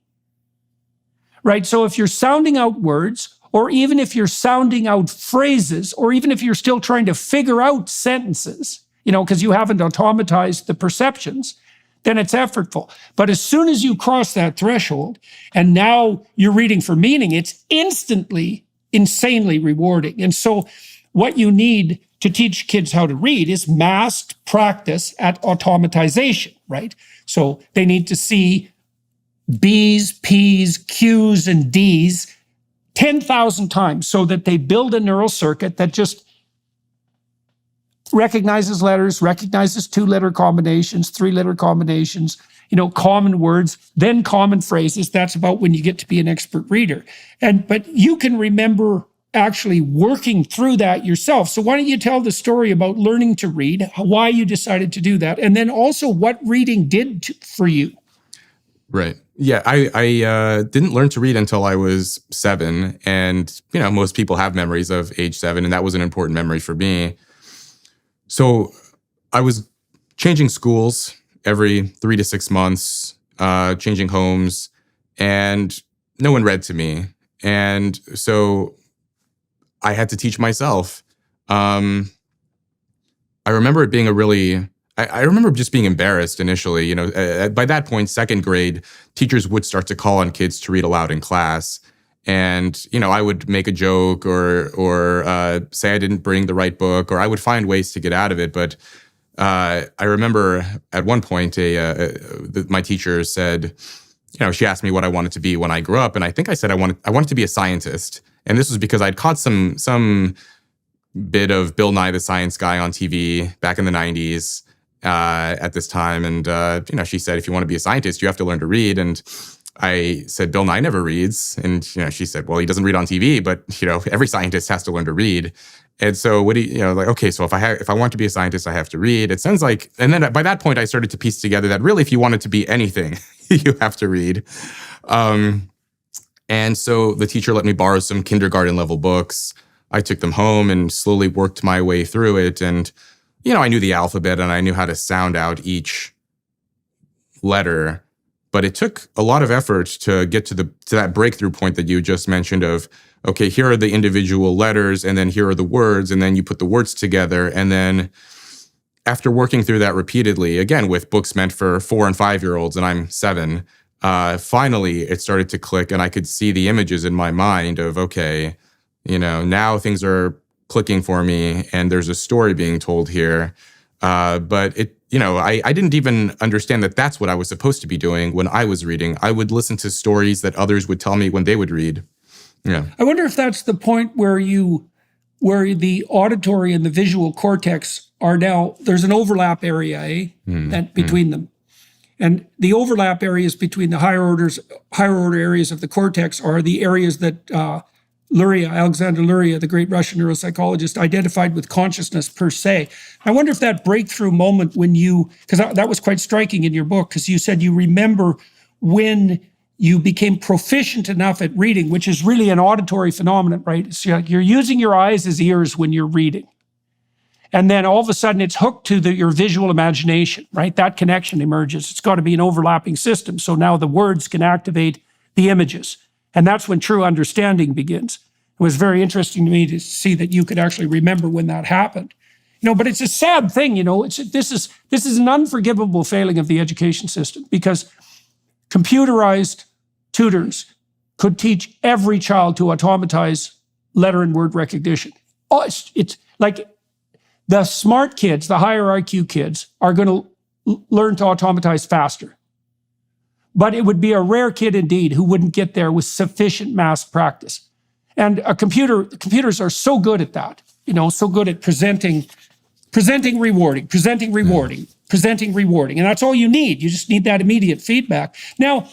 right? So if you're sounding out words, or even if you're sounding out phrases, or even if you're still trying to figure out sentences, because you haven't automatized the perceptions, then it's effortful. But as soon as you cross that threshold, and now you're reading for meaning, it's instantly, insanely rewarding. And so what you need to teach kids how to read is massed practice at automatization, right? So they need to see B's, P's, Q's, and D's 10,000 times so that they build a neural circuit that just recognizes letters, recognizes 2-letter combinations, 3-letter combinations, common words, then common phrases. That's about when you get to be an expert reader. But you can remember actually working through that yourself. So why don't you tell the story about learning to read, why you decided to do that, and then also what reading did for you. Right. Yeah, I didn't learn to read until I was 7. And, most people have memories of age 7, and that was an important memory for me. So I was changing schools every 3 to 6 months, changing homes, and no one read to me. And so I had to teach myself. I remember it being I remember just being embarrassed initially. By that point, 2nd grade, teachers would start to call on kids to read aloud in class. And, I would make a joke or say I didn't bring the right book, or I would find ways to get out of it. But I remember at one point, my teacher said, she asked me what I wanted to be when I grew up. And I think I said I wanted to be a scientist. And this was because I'd caught some bit of Bill Nye the Science Guy on TV back in the 90s at this time. And, she said, if you want to be a scientist, you have to learn to read. And I said, Bill Nye never reads. And, she said, well, he doesn't read on TV, but, every scientist has to learn to read. And so okay, so if I want to be a scientist, I have to read. It sounds like, and then by that point, I started to piece together that really, if you wanted to be anything, you have to read. And so the teacher let me borrow some kindergarten level books. I took them home and slowly worked my way through it. And, I knew the alphabet and I knew how to sound out each letter. But it took a lot of effort to get to that breakthrough point that you just mentioned of, okay, here are the individual letters, and then here are the words, and then you put the words together. And then after working through that repeatedly, again, with books meant for 4 and 5-year-olds, and I'm 7, finally it started to click, and I could see the images in my mind of, okay, now things are clicking for me, and there's a story being told here. But I didn't even understand that that's what I was supposed to be doing when I was reading. I would listen to stories that others would tell me when they would read. Yeah. I wonder if that's the point where the auditory and the visual cortex are now, there's an overlap area, between them. And the overlap areas between the higher order areas of the cortex are the areas that Alexander Luria, the great Russian neuropsychologist, identified with consciousness per se. I wonder if that breakthrough moment when because that was quite striking in your book, because you said you remember when you became proficient enough at reading, which is really an auditory phenomenon, right? So you're using your eyes as ears when you're reading. And then all of a sudden it's hooked to your visual imagination, right? That connection emerges. It's got to be an overlapping system. So now the words can activate the images. And that's when true understanding begins. It was very interesting to me to see that you could actually remember when that happened. But it's a sad thing, this is an unforgivable failing of the education system, because computerized tutors could teach every child to automatize letter and word recognition. Oh, it's like the smart kids, the higher IQ kids, are going to learn to automatize faster. But it would be a rare kid indeed who wouldn't get there with sufficient mass practice. And computers are so good at that, so good at presenting rewarding. And that's all you need. You just need that immediate feedback. Now,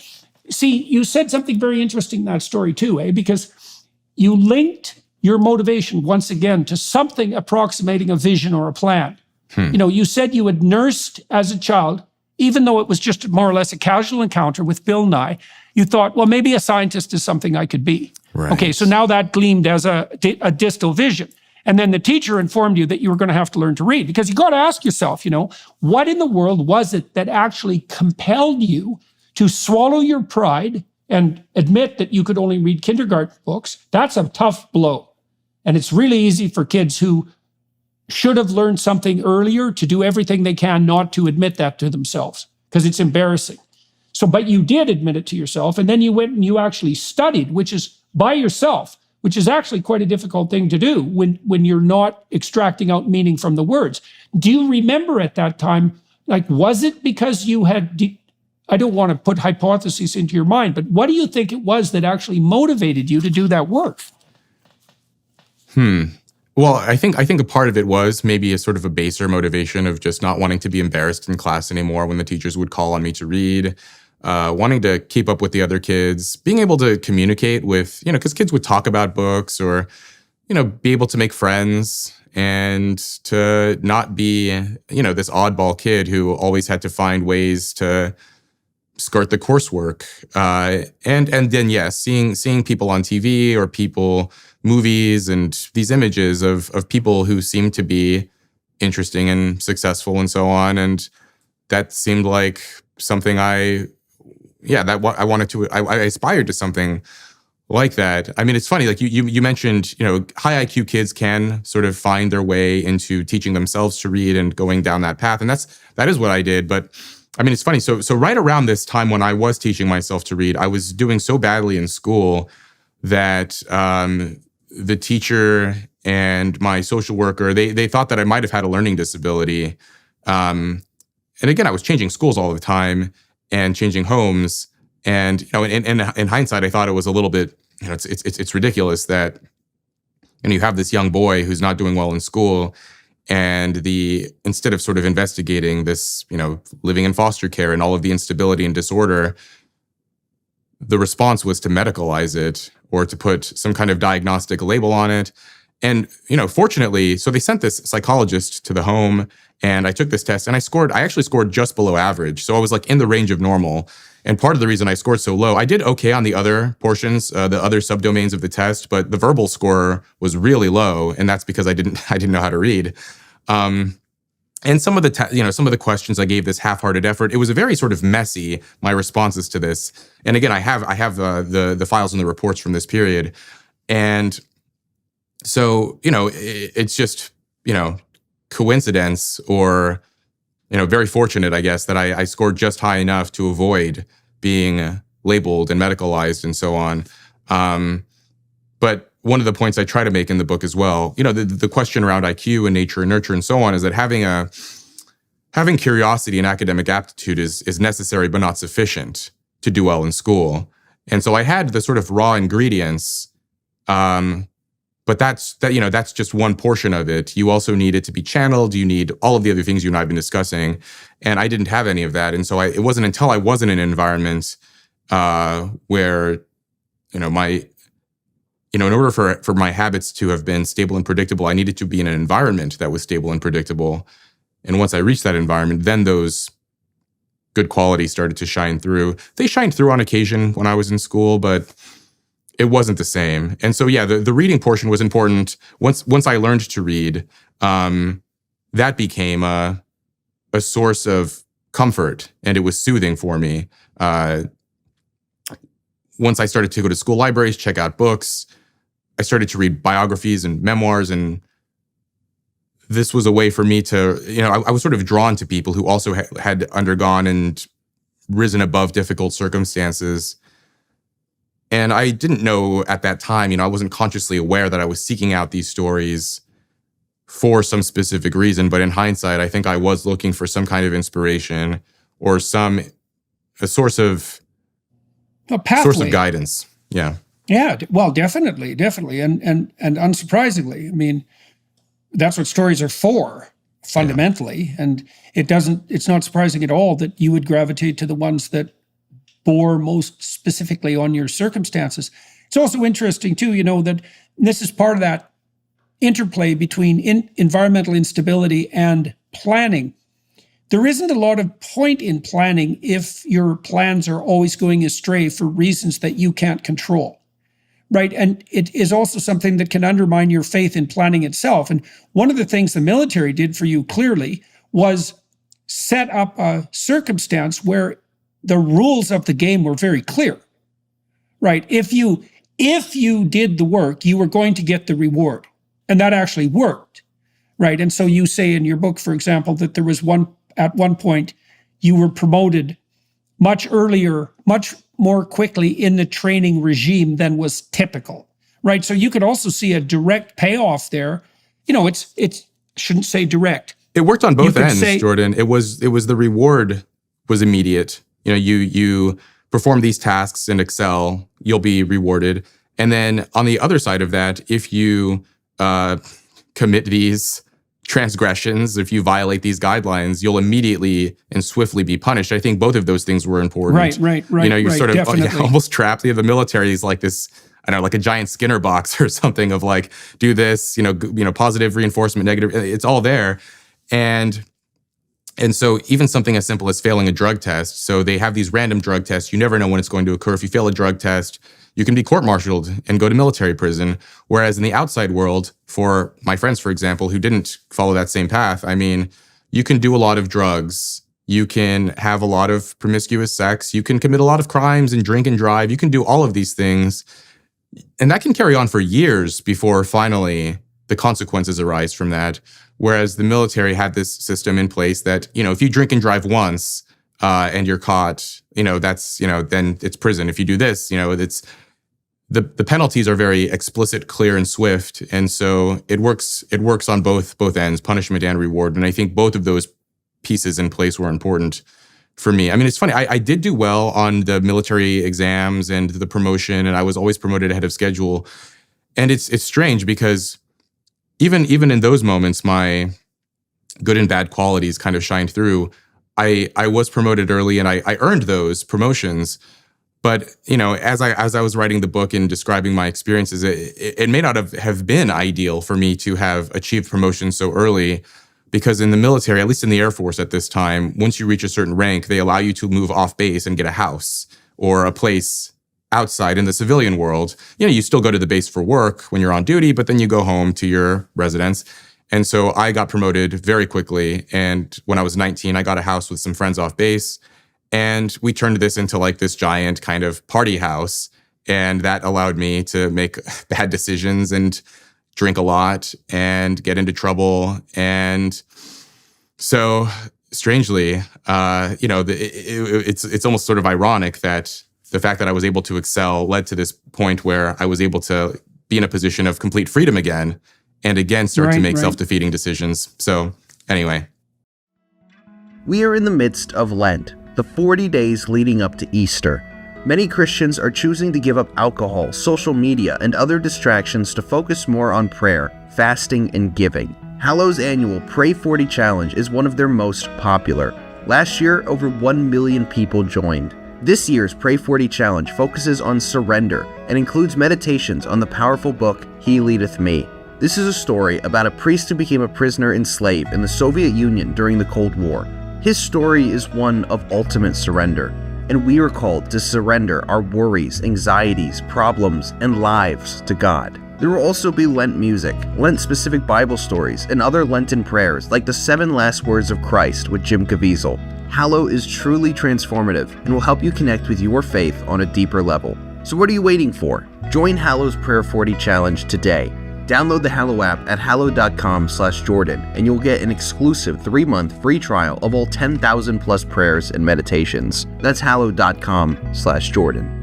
see, you said something very interesting in that story too, because you linked your motivation once again to something approximating a vision or a plan. You said you had nursed as a child, even though it was just more or less a casual encounter with Bill Nye, you thought, well, maybe a scientist is something I could be. Right. Okay, so now that gleamed as a distal vision. And then the teacher informed you that you were going to have to learn to read, because you got to ask yourself, what in the world was it that actually compelled you to swallow your pride and admit that you could only read kindergarten books? That's a tough blow. And it's really easy for kids who should have learned something earlier to do everything they can not to admit that to themselves, because it's embarrassing. So, but you did admit it to yourself, and then you went and you actually studied, which is by yourself, which is actually quite a difficult thing to do when you're not extracting out meaning from the words. Do you remember at that time, was it because you had, I don't want to put hypotheses into your mind, but what do you think it was that actually motivated you to do that work? Well, I think a part of it was maybe a sort of a baser motivation of just not wanting to be embarrassed in class anymore when the teachers would call on me to read. Wanting to keep up with the other kids, being able to communicate with, because kids would talk about books or, be able to make friends and to not be, this oddball kid who always had to find ways to skirt the coursework. And then, yes, seeing people on TV or movies and these images of people who seem to be interesting and successful and so on. And that seemed like something I aspired to something like that. I mean, it's funny, like you mentioned, high IQ kids can sort of find their way into teaching themselves to read and going down that path. And that is what I did. But I mean, it's funny. So right around this time when I was teaching myself to read, I was doing so badly in school that the teacher and my social worker, they thought that I might have had a learning disability. And again, I was changing schools all the time and changing homes. And, in hindsight, I thought it was a little bit, it's ridiculous that, you have this young boy who's not doing well in school, and instead of sort of investigating this, living in foster care and all of the instability and disorder, the response was to medicalize it or to put some kind of diagnostic label on it. And, fortunately, so they sent this psychologist to the home, and I took this test and I actually scored just below average. So I was in the range of normal. And part of the reason I scored so low, I did okay on the other portions, the other subdomains of the test, but the verbal score was really low. And that's because I didn't know how to read. And some of the questions I gave this half-hearted effort. It was a very sort of messy, my responses to this. And again, I have the files and the reports from this period. And so, it's just, coincidence or, very fortunate, I guess, that I scored just high enough to avoid being labeled and medicalized and so on. But one of the points I try to make in the book as well, the question around IQ and nature and nurture and so on is that having curiosity and academic aptitude is necessary but not sufficient to do well in school. And so I had the sort of raw ingredients, but that's just one portion of it. You also need it to be channeled. You need all of the other things you and I have been discussing. And I didn't have any of that. And so it wasn't until I was in an environment where, in order for my habits to have been stable and predictable, I needed to be in an environment that was stable and predictable. And once I reached that environment, then those good qualities started to shine through. They shined through on occasion when I was in school, but it wasn't the same. And so, yeah, the reading portion was important. Once I learned to read, that became a source of comfort, and it was soothing for me. Once I started to go to school libraries, check out books, I started to read biographies and memoirs, and this was a way for me to, I was sort of drawn to people who also had undergone and risen above difficult circumstances. And I didn't know at that time, I wasn't consciously aware that I was seeking out these stories for some specific reason. But in hindsight, I think I was looking for some kind of inspiration or a source of guidance. Yeah. Yeah. Well, definitely. And unsurprisingly, I mean, that's what stories are for fundamentally. Yeah. And it's not surprising at all that you would gravitate to the ones that bore most specifically on your circumstances. It's also interesting too, that this is part of that interplay between environmental instability and planning. There isn't a lot of point in planning if your plans are always going astray for reasons that you can't control, right? And it is also something that can undermine your faith in planning itself. And one of the things the military did for you clearly was set up a circumstance where the rules of the game were very clear, right? If you did the work, you were going to get the reward. And that actually worked, right? And so you say in your book, for example, that there was at one point, you were promoted much earlier, much more quickly in the training regime than was typical, right? So you could also see a direct payoff there. It's shouldn't say direct. It worked on both ends, say, Jordan. It was the reward was immediate. You perform these tasks in Excel, you'll be rewarded. And then on the other side of that, if you commit these transgressions, if you violate these guidelines, you'll immediately and swiftly be punished. I think both of those things were important. Right. You're sort of definitely. almost trapped. The military is like this, I don't know, like a giant Skinner box or something of like, do this, positive reinforcement, negative, it's all there. And so even something as simple as failing a drug test. So they have these random drug tests. You never know when it's going to occur. If you fail a drug test, you can be court-martialed and go to military prison. Whereas in the outside world, for my friends, for example, who didn't follow that same path, I mean, you can do a lot of drugs. You can have a lot of promiscuous sex. You can commit a lot of crimes and drink and drive. You can do all of these things. And that can carry on for years before finally the consequences arise from that. Whereas the military had this system in place that, if you drink and drive once and you're caught, that's, then it's prison. If you do this, it's the penalties are very explicit, clear, and swift. And so it works on both ends, punishment and reward. And I think both of those pieces in place were important for me. I mean, it's funny. I did do well on the military exams and the promotion, and I was always promoted ahead of schedule. And it's strange because even in those moments, my good and bad qualities kind of shined through. I was promoted early, and I earned those promotions. But as I was writing the book and describing my experiences, it may not have been ideal for me to have achieved promotion so early, because in the military, at least in the Air Force at this time, once you reach a certain rank, they allow you to move off base and get a house or a place outside in the civilian world. You still go to the base for work when you're on duty, but then you go home to your residence. And so I got promoted very quickly. And when I was 19, I got a house with some friends off base. And we turned this into like this giant kind of party house. And that allowed me to make bad decisions and drink a lot and get into trouble. And so strangely, it's almost sort of ironic that the fact that I was able to excel led to this point where I was able to be in a position of complete freedom again and again start to make self-defeating decisions. So anyway. We are in the midst of Lent, the 40 days leading up to Easter. Many Christians are choosing to give up alcohol, social media, and other distractions to focus more on prayer, fasting, and giving. Hallow's annual Pray 40 Challenge is one of their most popular. Last year, over 1 million people joined. This year's Pray 40 Challenge focuses on surrender and includes meditations on the powerful book, He Leadeth Me. This is a story about a priest who became a prisoner and slave in the Soviet Union during the Cold War. His story is one of ultimate surrender, and we are called to surrender our worries, anxieties, problems, and lives to God. There will also be Lent music, Lent-specific Bible stories, and other Lenten prayers like the 7 Last Words of Christ with Jim Caviezel. Hallow is truly transformative and will help you connect with your faith on a deeper level. So what are you waiting for? Join Hallow's Prayer 40 Challenge today. Download the Hallow app at hallow.com/Jordan and you'll get an exclusive 3-month free trial of all 10,000 plus prayers and meditations. That's hallow.com/Jordan.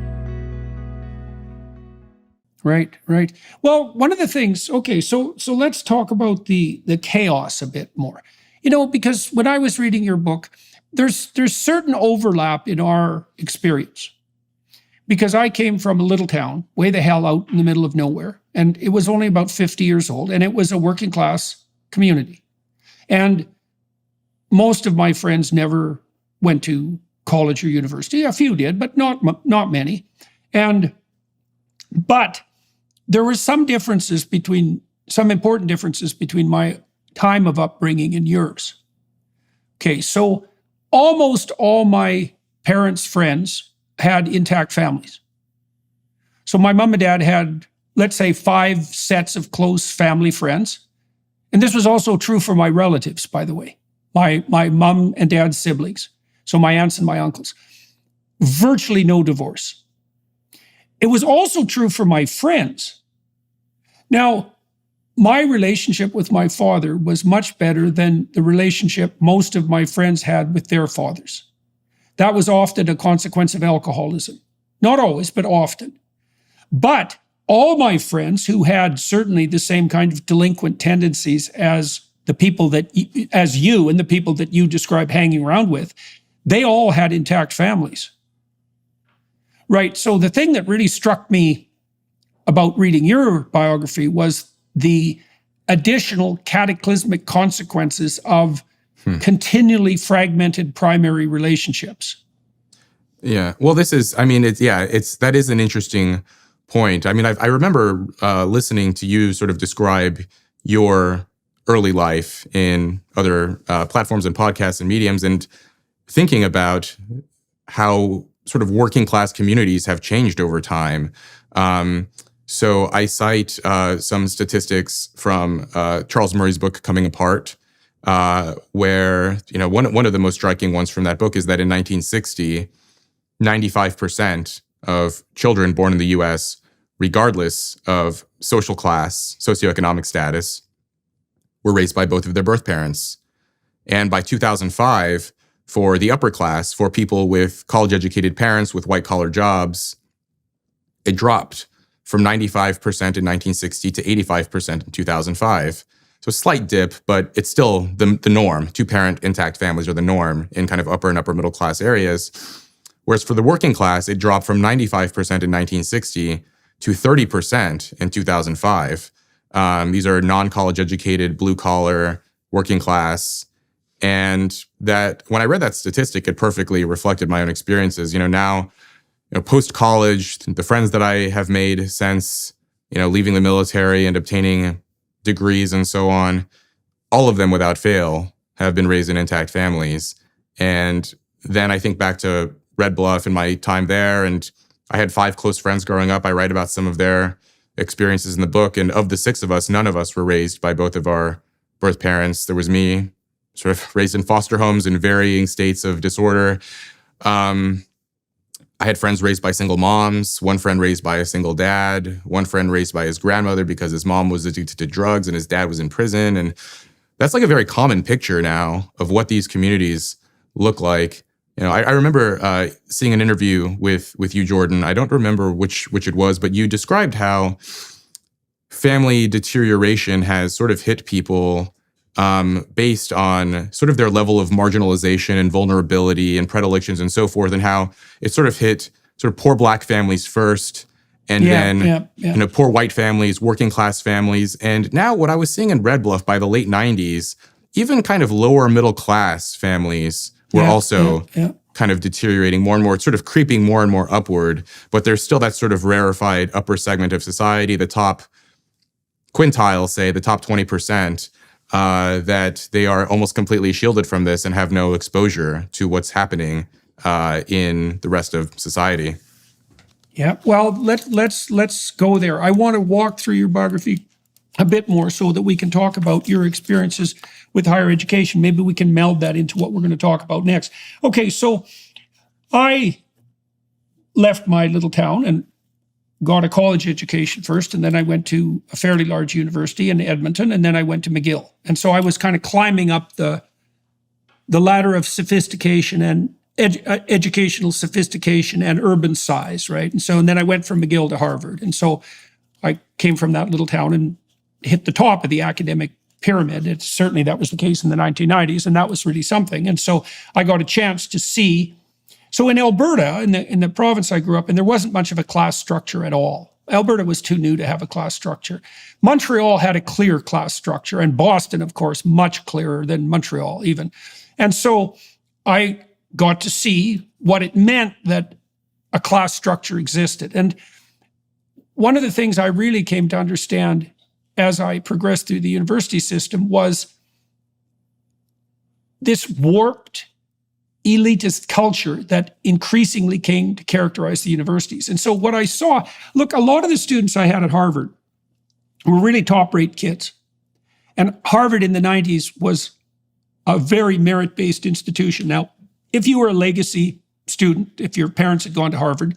Right. Well, one of the things, okay, so let's talk about the chaos a bit more. Because when I was reading your book, there's certain overlap in our experience. Because I came from a little town, way the hell out in the middle of nowhere, and it was only about 50 years old, and it was a working class community. And most of my friends never went to college or university. A few did, but not many. But there were some important differences between my time of upbringing and yours. Okay, so almost all my parents' friends had intact families. So my mom and dad had, let's say, 5 sets of close family friends. And this was also true for my relatives, by the way, my mom and dad's siblings. So my aunts and my uncles. Virtually no divorce. It was also true for my friends. Now, my relationship with my father was much better than the relationship most of my friends had with their fathers. That was often a consequence of alcoholism. Not always, but often. But all my friends who had certainly the same kind of delinquent tendencies as the people that, as you and the people that you describe hanging around with, they all had intact families. Right. So the thing that really struck me about reading your biography was the additional cataclysmic consequences of continually fragmented primary relationships. Yeah. Well, that is an interesting point. I mean, I remember listening to you sort of describe your early life in other platforms and podcasts and mediums, and thinking about how sort of working class communities have changed over time. So I cite some statistics from Charles Murray's book, Coming Apart, where, one of the most striking ones from that book is that in 1960, 95% of children born in the US, regardless of social class, socioeconomic status, were raised by both of their birth parents. And by 2005, for the upper class, for people with college-educated parents with white-collar jobs, it dropped from 95% in 1960 to 85% in 2005. So a slight dip, but it's still the norm. 2-parent intact families are the norm in kind of upper and upper middle class areas. Whereas for the working class, it dropped from 95% in 1960 to 30% in 2005. These are non-college educated, blue-collar, working class. And that when I read that statistic, it perfectly reflected my own experiences. Now, post-college, the friends that I have made since, leaving the military and obtaining degrees and so on, all of them without fail have been raised in intact families. And then I think back to Red Bluff and my time there, and I had 5 close friends growing up. I write about some of their experiences in the book. And of the 6 of us, none of us were raised by both of our birth parents. There was me, sort of raised in foster homes in varying states of disorder. I had friends raised by single moms, one friend raised by a single dad, one friend raised by his grandmother because his mom was addicted to drugs and his dad was in prison. And that's like a very common picture now of what these communities look like. I remember seeing an interview with you, Jordan. I don't remember which it was, but you described how family deterioration has sort of hit people based on sort of their level of marginalization and vulnerability and predilections and so forth, and how it sort of hit sort of poor Black families first, and then poor white families, working class families. And now what I was seeing in Red Bluff by the late 90s, even kind of lower middle class families were also kind of deteriorating more and more, sort of creeping more and more upward. But there's still that sort of rarefied upper segment of society, the top quintile, say, the top 20%, that they are almost completely shielded from this and have no exposure to what's happening in the rest of society. Yeah, well, let's go there. I want to walk through your biography a bit more so that we can talk about your experiences with higher education. Maybe we can meld that into what we're going to talk about next. Okay, so I left my little town and got a college education first, and then I went to a fairly large university in Edmonton, and then I went to McGill. And so I was kind of climbing up the ladder of sophistication and educational sophistication and urban size, right? And then I went from McGill to Harvard. And so I came from that little town and hit the top of the academic pyramid. Certainly that was the case in the 1990s, and that was really something. And so I got a chance to see. So in Alberta, in the province I grew up in, there wasn't much of a class structure at all. Alberta was too new to have a class structure. Montreal had a clear class structure, and Boston, of course, much clearer than Montreal even. And so I got to see what it meant that a class structure existed. And one of the things I really came to understand as I progressed through the university system was this warped elitist culture that increasingly came to characterize the universities. And so what I saw, look, a lot of the students I had at Harvard were really top-rate kids. And Harvard in the 90s was a very merit-based institution. Now, if you were a legacy student, if your parents had gone to Harvard,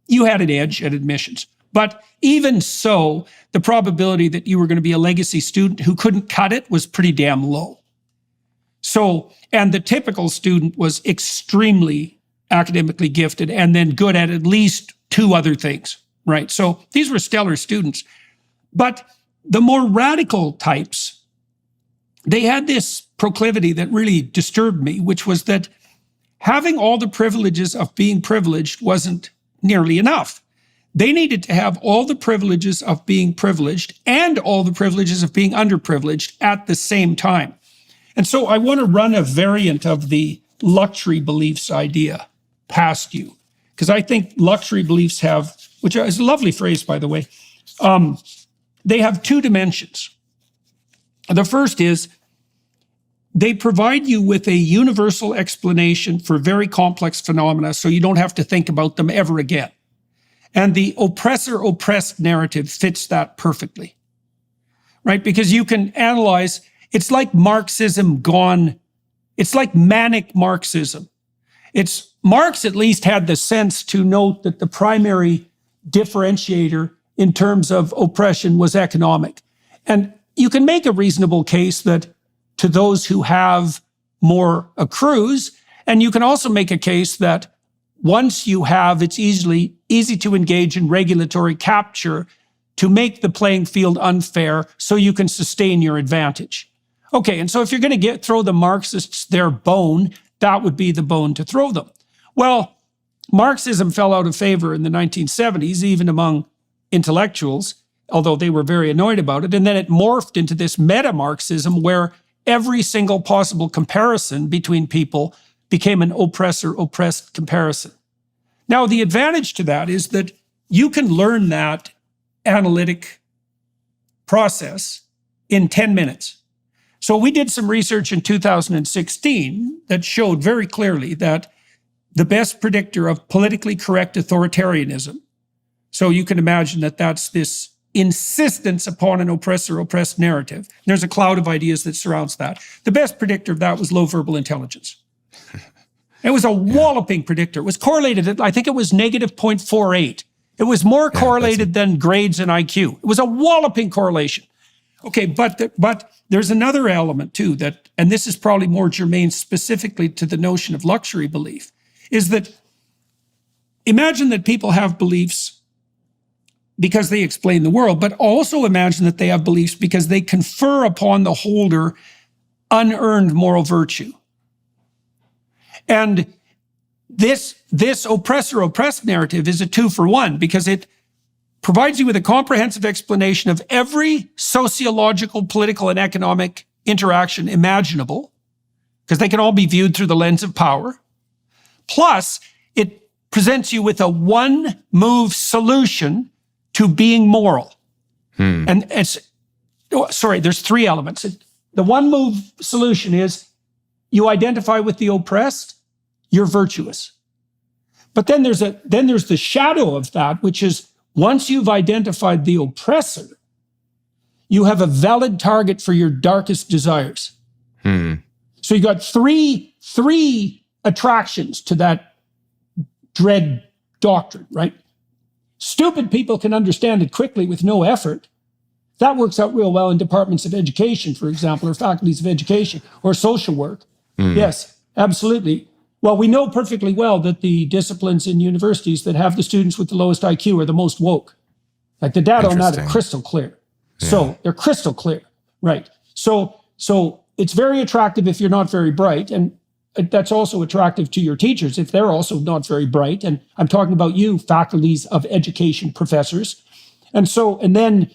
you had an edge at admissions. But even so, the probability that you were going to be a legacy student who couldn't cut it was pretty damn low. So, and the typical student was extremely academically gifted and then good at least two other things, right? So these were stellar students. But the more radical types, they had this proclivity that really disturbed me, which was that having all the privileges of being privileged wasn't nearly enough. They needed to have all the privileges of being privileged and all the privileges of being underprivileged at the same time. And so I want to run a variant of the luxury beliefs idea past you, because I think luxury beliefs have, which is a lovely phrase, by the way, they have two dimensions. The first is they provide you with a universal explanation for very complex phenomena so you don't have to think about them ever again. And the oppressor-oppressed narrative fits that perfectly, right? Because you can analyze, it's like Marxism gone, it's like manic Marxism. Marx at least had the sense to note that the primary differentiator in terms of oppression was economic. And you can make a reasonable case that to those who have more accrues, and you can also make a case that once you have, it's easy to engage in regulatory capture to make the playing field unfair so you can sustain your advantage. Okay, and so if you're going to throw the Marxists their bone, that would be the bone to throw them. Well, Marxism fell out of favor in the 1970s, even among intellectuals, although they were very annoyed about it. And then it morphed into this meta-Marxism where every single possible comparison between people became an oppressor-oppressed comparison. Now, the advantage to that is that you can learn that analytic process in 10 minutes. So we did some research in 2016 that showed very clearly that the best predictor of politically correct authoritarianism, so you can imagine that that's this insistence upon an oppressor-oppressed narrative. There's a cloud of ideas that surrounds that. The best predictor of that was low verbal intelligence. It was a walloping predictor. It was correlated at, I think it was negative 0.48. It was more correlated than grades and IQ. It was a walloping correlation. Okay, but there's another element too that, and this is probably more germane specifically to the notion of luxury belief, is that imagine that people have beliefs because they explain the world, but also imagine that they have beliefs because they confer upon the holder unearned moral virtue. And this oppressor-oppressed narrative is a 2-for-1 because it provides you with a comprehensive explanation of every sociological, political, and economic interaction imaginable, because they can all be viewed through the lens of power. Plus, it presents you with a one-move solution to being moral. And there's 3 elements. The one-move solution is you identify with the oppressed, you're virtuous. But then there's the shadow of that, which is once you've identified the oppressor, you have a valid target for your darkest desires. So you got three attractions to that dread doctrine, right? Stupid people can understand it quickly with no effort. That works out real well in departments of education, for example, or faculties of education, or social work. Yes, absolutely. Well, we know perfectly well that the disciplines in universities that have the students with the lowest IQ are the most woke. Like the data on that are crystal clear. Yeah. So they're crystal clear, right? So it's very attractive if you're not very bright, and that's also attractive to your teachers if they're also not very bright. And I'm talking about you, faculties of education, professors. And then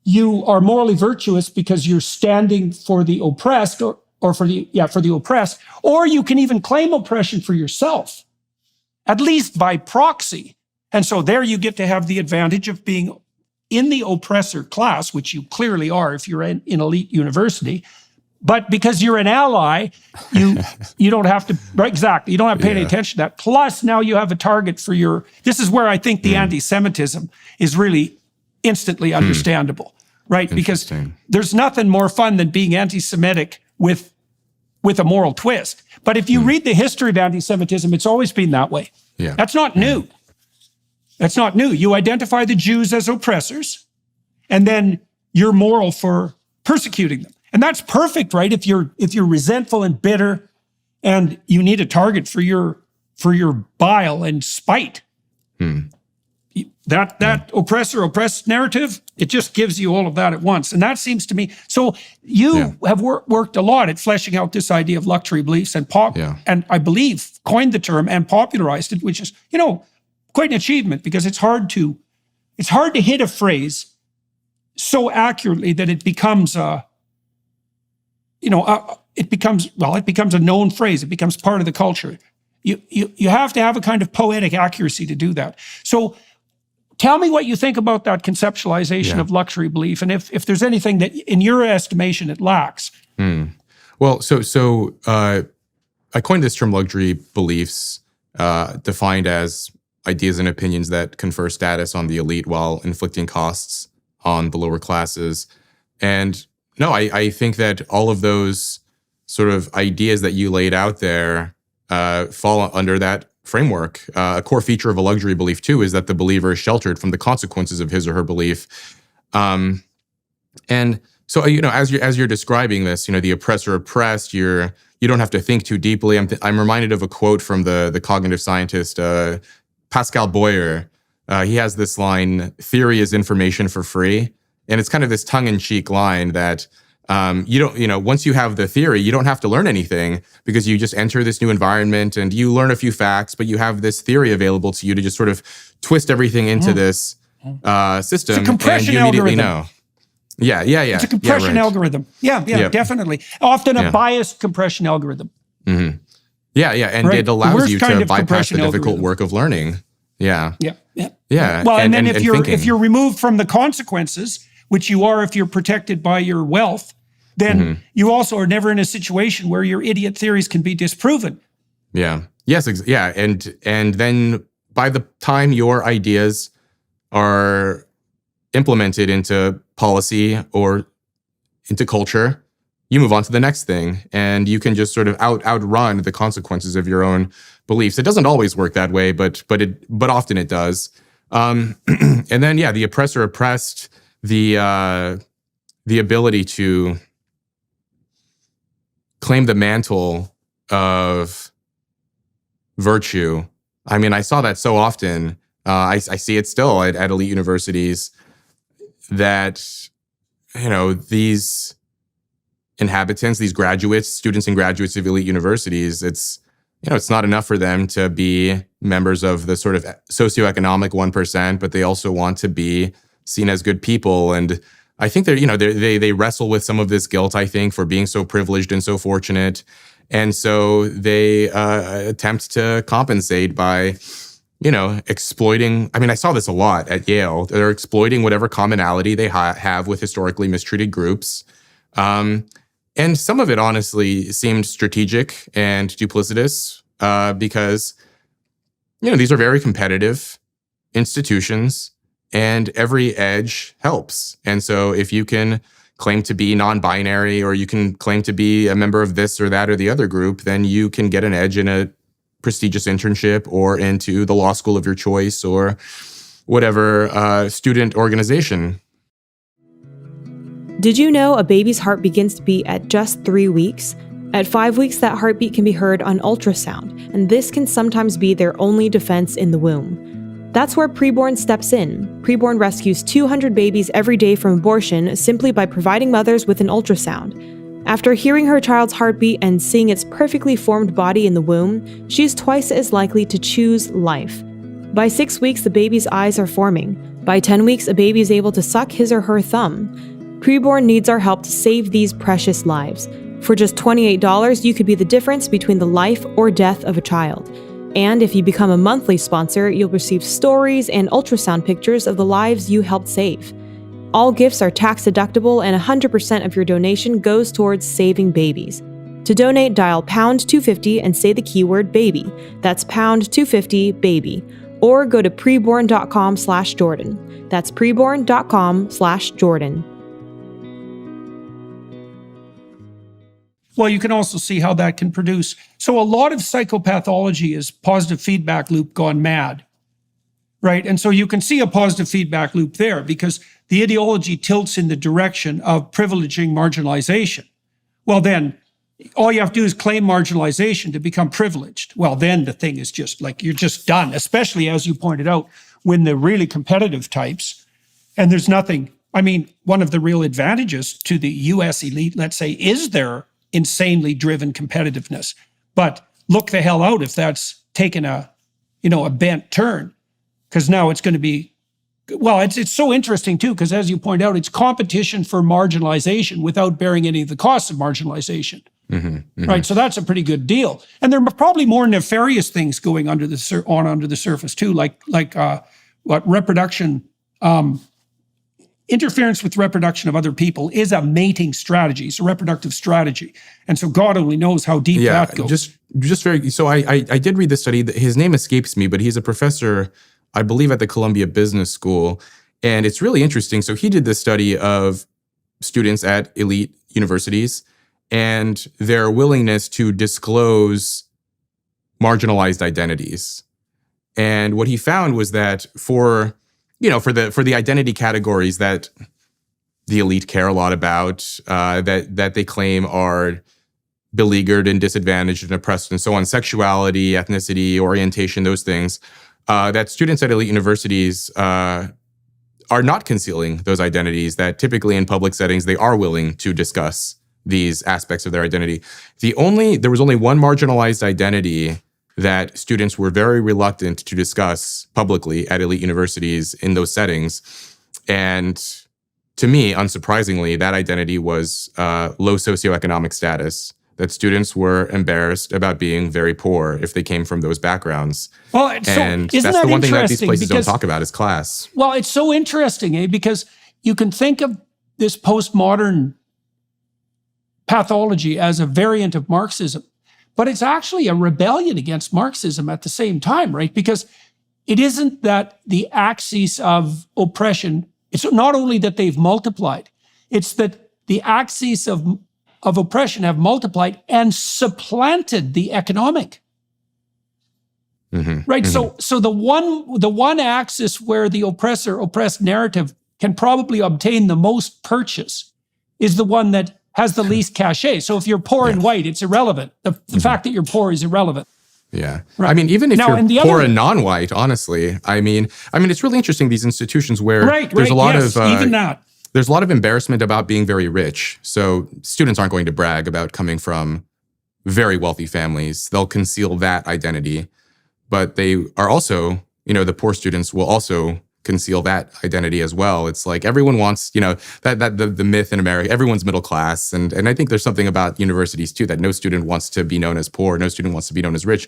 you are morally virtuous because you're standing for the oppressed or for the oppressed, or you can even claim oppression for yourself, at least by proxy. And so there you get to have the advantage of being in the oppressor class, which you clearly are if you're in elite university, But because you're an ally, you don't have to, right, exactly, you don't have to pay any attention to that. Plus, now you have a target for your, this is where I think the anti-Semitism is really instantly understandable, right? Because there's nothing more fun than being anti-Semitic with a moral twist. But if you read the history of anti-Semitism, it's always been that way. Yeah. That's not new. That's not new. You identify the Jews as oppressors, and then you're moral for persecuting them. And that's perfect, right? If you're resentful and bitter and you need a target for your bile and spite. That oppressor-oppressed narrative, it just gives you all of that at once. And that seems to me, so you have worked a lot at fleshing out this idea of luxury beliefs and and I believe coined the term and popularized it, which is, quite an achievement, because it's hard to hit a phrase so accurately that it becomes it becomes a known phrase. It becomes part of the culture. You have to have a kind of poetic accuracy to do that. So tell me what you think about that conceptualization of luxury belief, and if there's anything that, in your estimation, it lacks. Well, so I coined this term luxury beliefs, defined as ideas and opinions that confer status on the elite while inflicting costs on the lower classes. And no, I think that all of those sort of ideas that you laid out there fall under that framework. A core feature of a luxury belief, too, is that the believer is sheltered from the consequences of his or her belief. And so, as you're describing this, the oppressor oppressed, you don't have to think too deeply. I'm reminded of a quote from the cognitive scientist Pascal Boyer. He has this line: "Theory is information for free." And it's kind of this tongue-in-cheek line that once you have the theory, you don't have to learn anything, because you just enter this new environment and you learn a few facts, but you have this theory available to you to just sort of twist everything into this system. It's a compression and you immediately algorithm. know. Yeah. It's a compression algorithm. Yeah, definitely. Often a biased compression algorithm. Mm-hmm. Yeah, and right? it allows you to bypass the difficult algorithm. work of learning. Yeah. Well, and then if you're removed from the consequences, which you are if you're protected by your wealth, then you also are never in a situation where your idiot theories can be disproven. Yeah. Yes. And then by the time your ideas are implemented into policy or into culture, you move on to the next thing, and you can just sort of outrun the consequences of your own beliefs. It doesn't always work that way, but often it does. And then the oppressor oppressed, the ability to claim the mantle of virtue. I mean, I saw that so often. I see it still at elite universities, that these inhabitants, these graduates, students and graduates of elite universities, it's not enough for them to be members of the sort of socioeconomic 1%, but they also want to be seen as good people. And I think they wrestle with some of this guilt, I think, for being so privileged and so fortunate. And so they attempt to compensate by, exploiting. I mean, I saw this a lot at Yale. They're exploiting whatever commonality they have with historically mistreated groups. And some of it, honestly, seemed strategic and duplicitous because, these are very competitive institutions, and every edge helps. And so if you can claim to be non-binary, or you can claim to be a member of this or that or the other group, then you can get an edge in a prestigious internship or into the law school of your choice or whatever student organization. Did you know a baby's heart begins to beat at just 3 weeks? At 5 weeks, that heartbeat can be heard on ultrasound, and this can sometimes be their only defense in the womb. That's where Preborn steps in. Preborn rescues 200 babies every day from abortion simply by providing mothers with an ultrasound. After hearing her child's heartbeat and seeing its perfectly formed body in the womb, she's twice as likely to choose life. By 6 weeks, the baby's eyes are forming. By 10 weeks, a baby is able to suck his or her thumb. Preborn needs our help to save these precious lives. For just $28, you could be the difference between the life or death of a child. And if you become a monthly sponsor, you'll receive stories and ultrasound pictures of the lives you helped save. All gifts are tax deductible and 100% of your donation goes towards saving babies. To donate, dial pound 250 and say the keyword baby. That's pound 250 baby. Or go to preborn.com/Jordan. That's preborn.com/Jordan. Well, you can also see how that can produce. So a lot of psychopathology is positive feedback loop gone mad, right? And so you can see a positive feedback loop there because the ideology tilts in the direction of privileging marginalization. Well, then all you have to do is claim marginalization to become privileged. Well, then the thing is just like, you're just done, especially as you pointed out, when the really competitive types, and there's nothing, I mean, one of the real advantages to the US elite, let's say, is their insanely driven competitiveness. But look the hell out if that's taken a bent turn, because now it's going to be, well, it's so interesting too, because as you point out, it's competition for marginalization without bearing any of the costs of marginalization. Right, so that's a pretty good deal, and there are probably more nefarious things going under the surface too, like reproduction, interference with reproduction of other people is a mating strategy. It's a reproductive strategy, and so God only knows how deep that goes. Just very. So I did read this study. His name escapes me, but he's a professor, I believe, at the Columbia Business School, and it's really interesting. So he did this study of students at elite universities and their willingness to disclose marginalized identities. And what he found was that for the identity categories that the elite care a lot about, that they claim are beleaguered and disadvantaged and oppressed and so on, sexuality, ethnicity, orientation, those things, that students at elite universities are not concealing those identities, that typically in public settings they are willing to discuss these aspects of their identity. There was only one marginalized identity that students were very reluctant to discuss publicly at elite universities in those settings. And to me, unsurprisingly, that identity was low socioeconomic status, that students were embarrassed about being very poor if they came from those backgrounds. Well, and isn't that's that the one thing that these places because, don't talk about is class. Well, it's so interesting, because you can think of this postmodern pathology as a variant of Marxism, but it's actually a rebellion against Marxism at the same time, right? Because it isn't that the axes of oppression, it's not only that they've multiplied, it's that the axes of oppression have multiplied and supplanted the economic. Right? So the one axis where the oppressor-oppressed narrative can probably obtain the most purchase is the one that has the least cachet. So if you're poor and white, it's irrelevant. The fact that you're poor is irrelevant. Yeah. Right. I mean, even if Now, you're poor and non-white, honestly, I mean, it's really interesting, these institutions where there's a lot of even that. There's a lot of embarrassment about being very rich. So students aren't going to brag about coming from very wealthy families. They'll conceal that identity. But they are also, the poor students will also conceal that identity as well. It's like everyone wants, that the myth in America, everyone's middle class. And I think there's something about universities too, that no student wants to be known as poor, no student wants to be known as rich.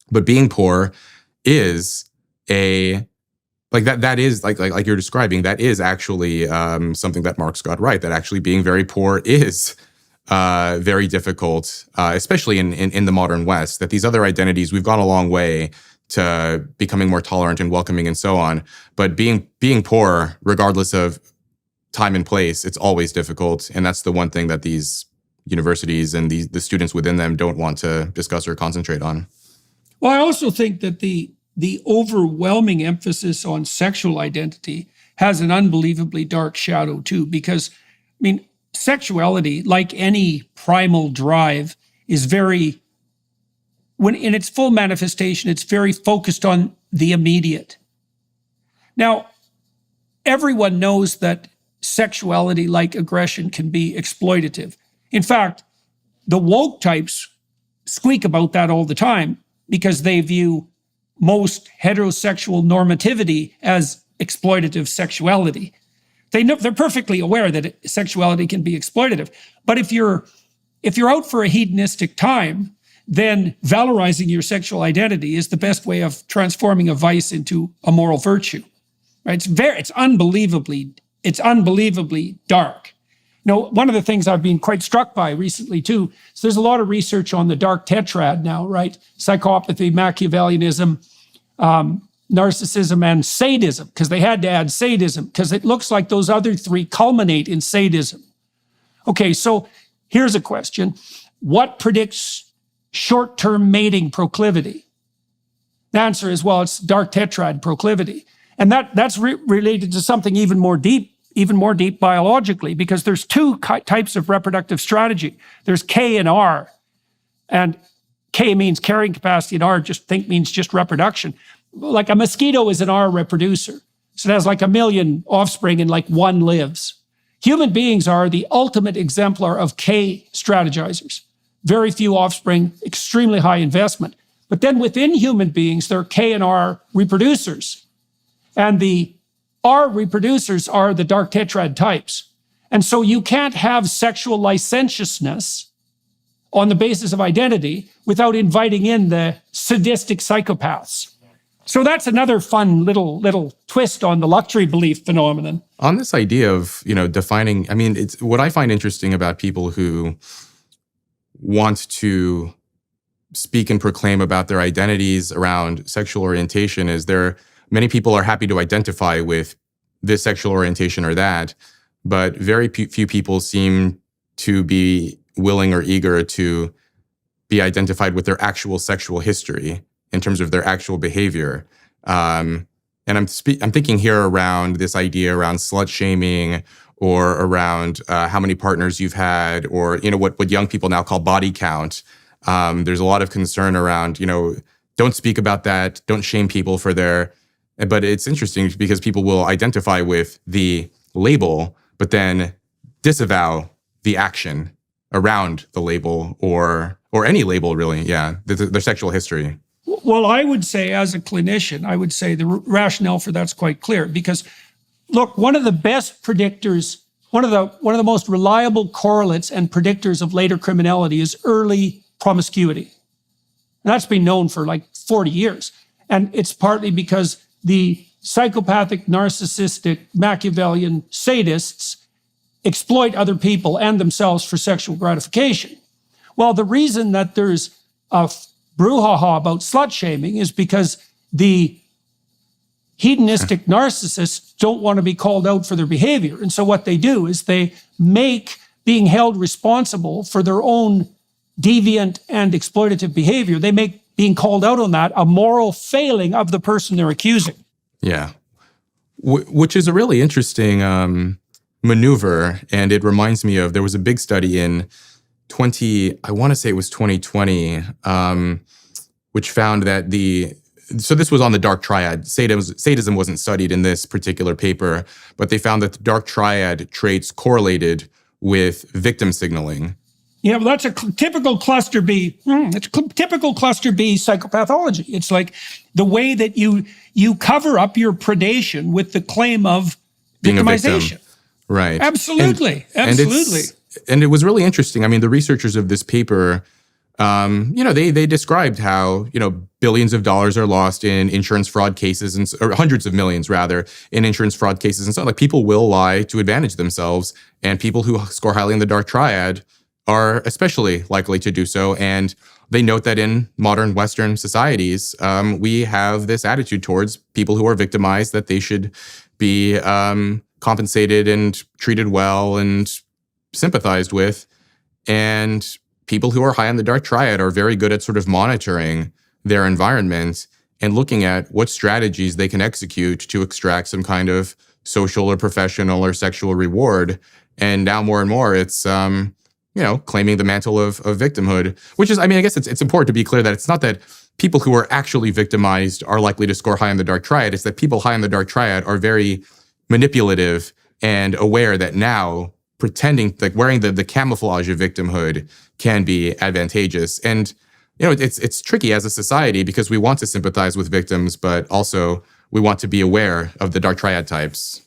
But being poor is that is like you're describing, that is actually something that Marx got right, that actually being very poor is very difficult, especially in the modern West, that these other identities, we've gone a long way to becoming more tolerant and welcoming and so on. But being poor, regardless of time and place, it's always difficult. And that's the one thing that these universities and the students within them don't want to discuss or concentrate on. Well, I also think that the overwhelming emphasis on sexual identity has an unbelievably dark shadow too, because, sexuality, like any primal drive, is when in its full manifestation, it's very focused on the immediate. Now, everyone knows that sexuality, like aggression, can be exploitative. In fact, the woke types squeak about that all the time because they view most heterosexual normativity as exploitative sexuality. They're perfectly aware that sexuality can be exploitative. But if you're out for a hedonistic time, then valorizing your sexual identity is the best way of transforming a vice into a moral virtue. right? It's unbelievably dark. One of the things I've been quite struck by recently too, is there's a lot of research on the dark tetrad now, right? Psychopathy, Machiavellianism, narcissism, and sadism, because they had to add sadism, because it looks like those other three culminate in sadism. Okay, so here's a question. What predicts short-term mating proclivity? The answer is, well, it's dark tetrad proclivity. And that's related to something even more deep biologically, because there's two types of reproductive strategy. There's K and R. And K means carrying capacity, and R means just reproduction. Like a mosquito is an R reproducer. So it has like 1 million offspring and like one lives. Human beings are the ultimate exemplar of K strategizers. Very few offspring, extremely high investment. But then within human beings, there are K and R reproducers. And the R reproducers are the dark tetrad types. And so you can't have sexual licentiousness on the basis of identity without inviting in the sadistic psychopaths. So that's another fun little twist on the luxury belief phenomenon. On this idea of, defining, it's what I find interesting about people who want to speak and proclaim about their identities around sexual orientation is many people are happy to identify with this sexual orientation or that, but very few people seem to be willing or eager to be identified with their actual sexual history in terms of their actual behavior. And I'm thinking here around this idea around slut shaming, or around how many partners you've had, or what young people now call body count. There's a lot of concern around, don't speak about that, don't shame people for but it's interesting because people will identify with the label, but then disavow the action around the label or any label really, their sexual history. Well, I would say as a clinician, I would say the rationale for that's quite clear, because look, one of the best predictors, one of the most reliable correlates and predictors of later criminality is early promiscuity. And that's been known for like 40 years. And it's partly because the psychopathic, narcissistic, Machiavellian sadists exploit other people and themselves for sexual gratification. Well, the reason that there's a brouhaha about slut shaming is because the hedonistic narcissists don't want to be called out for their behavior. And so what they do is they make being held responsible for their own deviant and exploitative behavior, they make being called out on that a moral failing of the person they're accusing. Yeah. Which is a really interesting maneuver. And it reminds me of, there was a big study in 2020, which found that so this was on the dark triad. Sadism wasn't studied in this particular paper, but they found that the dark triad traits correlated with victim signaling. Yeah, well, that's a typical cluster B. It's typical cluster B psychopathology. It's like the way that you cover up your predation with the claim of being victimization. A victim. Right. Absolutely. Absolutely. And it was really interesting. I mean, the researchers of this paper, they described how, billions of dollars are lost in insurance fraud cases, or hundreds of millions rather, in insurance fraud cases. And so like people will lie to advantage themselves, and people who score highly in the dark triad are especially likely to do so. And they note that in modern Western societies, we have this attitude towards people who are victimized, that they should be compensated and treated well and sympathized with. And people who are high on the dark triad are very good at sort of monitoring their environment and looking at what strategies they can execute to extract some kind of social or professional or sexual reward. And now more and more, it's claiming the mantle of victimhood, which is, I guess it's important to be clear that it's not that people who are actually victimized are likely to score high on the dark triad. It's that people high on the dark triad are very manipulative and aware that now pretending, like wearing the camouflage of victimhood can be advantageous. And, it's tricky as a society because we want to sympathize with victims, but also we want to be aware of the dark triad types.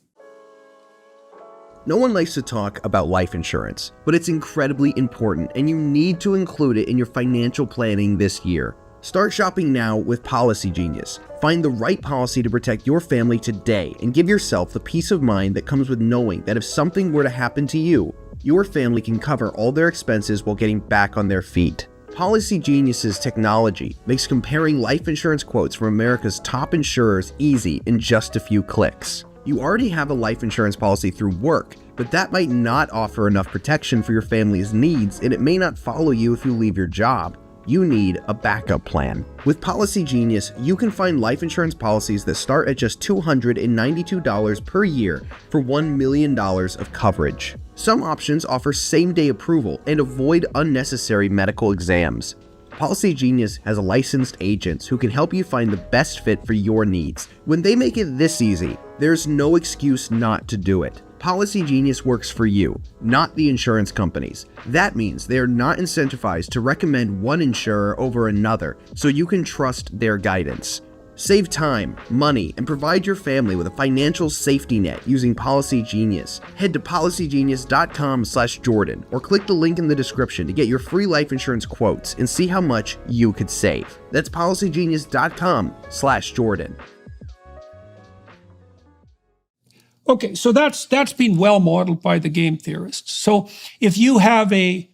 No one likes to talk about life insurance, but it's incredibly important and you need to include it in your financial planning this year. Start shopping now with Policy Genius. Find the right policy to protect your family today and give yourself the peace of mind that comes with knowing that if something were to happen to you, your family can cover all their expenses while getting back on their feet. Policy Genius's technology makes comparing life insurance quotes from America's top insurers easy in just a few clicks. You already have a life insurance policy through work, but that might not offer enough protection for your family's needs, and it may not follow you if you leave your job. You need a backup plan. With Policy Genius, you can find life insurance policies that start at just $292 per year for $1 million of coverage. Some options offer same-day approval and avoid unnecessary medical exams. Policy Genius has licensed agents who can help you find the best fit for your needs. When they make it this easy, there's no excuse not to do it. Policy Genius works for you, not the insurance companies. That means they are not incentivized to recommend one insurer over another, so you can trust their guidance. Save time, money, and provide your family with a financial safety net using Policy Genius. Head to policygenius.com/Jordan or click the link in the description to get your free life insurance quotes and see how much you could save. That's policygenius.com/Jordan. Okay, so that's been well modeled by the game theorists. So if you have a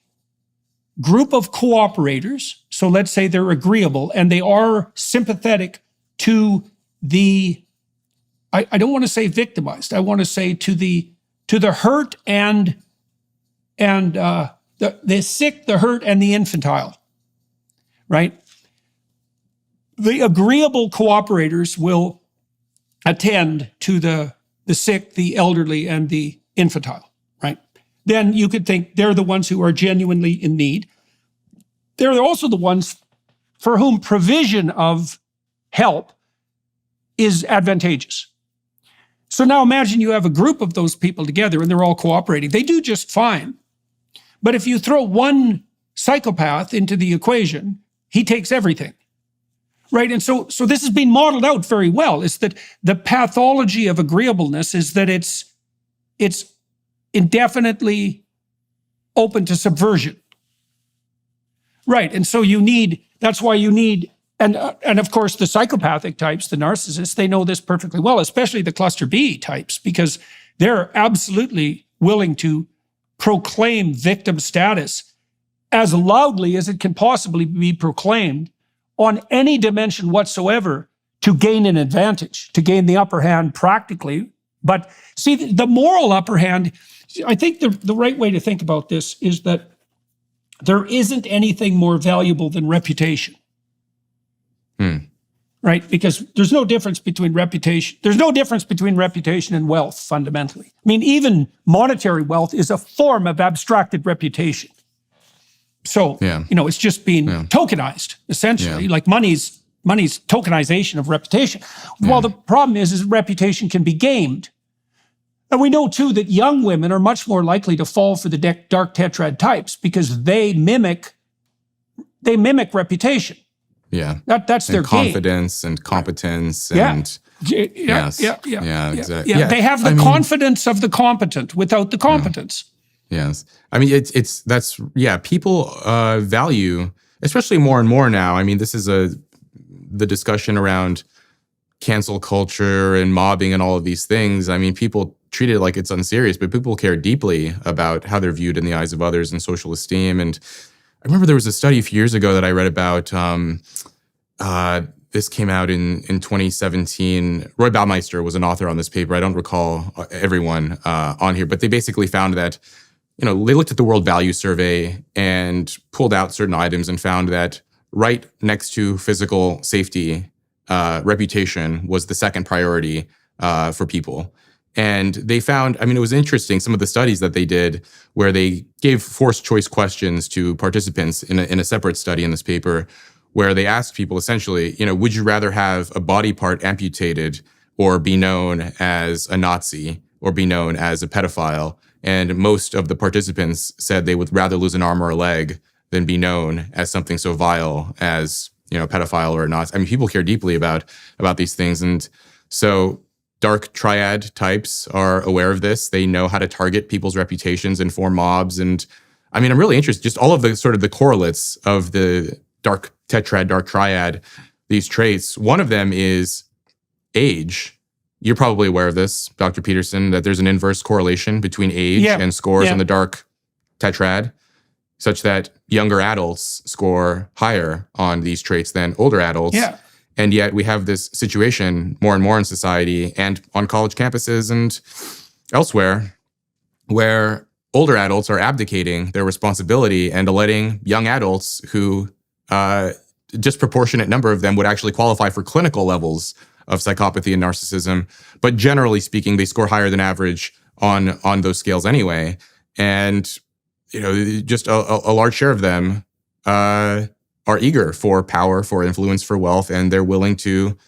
group of cooperators, so let's say they're agreeable and they are sympathetic to the, I don't want to say victimized, I want to say to the hurt and the sick, the hurt, and the infantile, right? The agreeable cooperators will attend to the sick, the elderly, and the infantile, right? Then you could think they're the ones who are genuinely in need. They're also the ones for whom provision of help is advantageous. So now imagine you have a group of those people together and they're all cooperating. They do just fine. But if you throw one psychopath into the equation, he takes everything. Right, and so this has been modeled out very well, is that the pathology of agreeableness is that it's indefinitely open to subversion. Right, and so that's why you need, and of course the psychopathic types, the narcissists, they know this perfectly well, especially the cluster B types, because they're absolutely willing to proclaim victim status as loudly as it can possibly be proclaimed on any dimension whatsoever to gain an advantage, to gain the upper hand practically. But see, the moral upper hand, I think the right way to think about this is that there isn't anything more valuable than reputation. Right? Because there's no difference between reputation. There's no difference between reputation and wealth, fundamentally. I mean, even monetary wealth is a form of abstracted reputation. So, it's just being tokenized, essentially, like money's tokenization of reputation. Well, the problem is reputation can be gamed. And we know, too, that young women are much more likely to fall for the dark tetrad types because they mimic reputation. Yeah. That's their confidence and competence and exactly. Yeah. They have the confidence of the competent without the competence. Yes. I mean, people value, especially more and more now. I mean, this is the discussion around cancel culture and mobbing and all of these things. I mean, people treat it like it's unserious, but people care deeply about how they're viewed in the eyes of others and social esteem. And I remember there was a study a few years ago that I read about. This came out in 2017. Roy Baumeister was an author on this paper. I don't recall everyone on here, but they basically found that they looked at the World Value Survey and pulled out certain items and found that right next to physical safety, reputation was the second priority for people. And they found, it was interesting, some of the studies that they did where they gave forced choice questions to participants in a separate study in this paper, where they asked people essentially, would you rather have a body part amputated or be known as a Nazi or be known as a pedophile? And most of the participants said they would rather lose an arm or a leg than be known as something so vile as, a pedophile or a Nazi. I mean, people care deeply about these things. And so dark triad types are aware of this. They know how to target people's reputations and form mobs. And I'm really interested, just all of the sort of the correlates of the dark tetrad, dark triad, these traits. One of them is age. You're probably aware of this, Dr. Peterson, that there's an inverse correlation between age and scores on the dark tetrad, such that younger adults score higher on these traits than older adults. Yeah. And yet we have this situation more and more in society and on college campuses and elsewhere where older adults are abdicating their responsibility and letting young adults who disproportionate number of them would actually qualify for clinical levels of psychopathy and narcissism. But generally speaking, they score higher than average on those scales anyway. And, just a large share of them are eager for power, for influence, for wealth, and they're willing to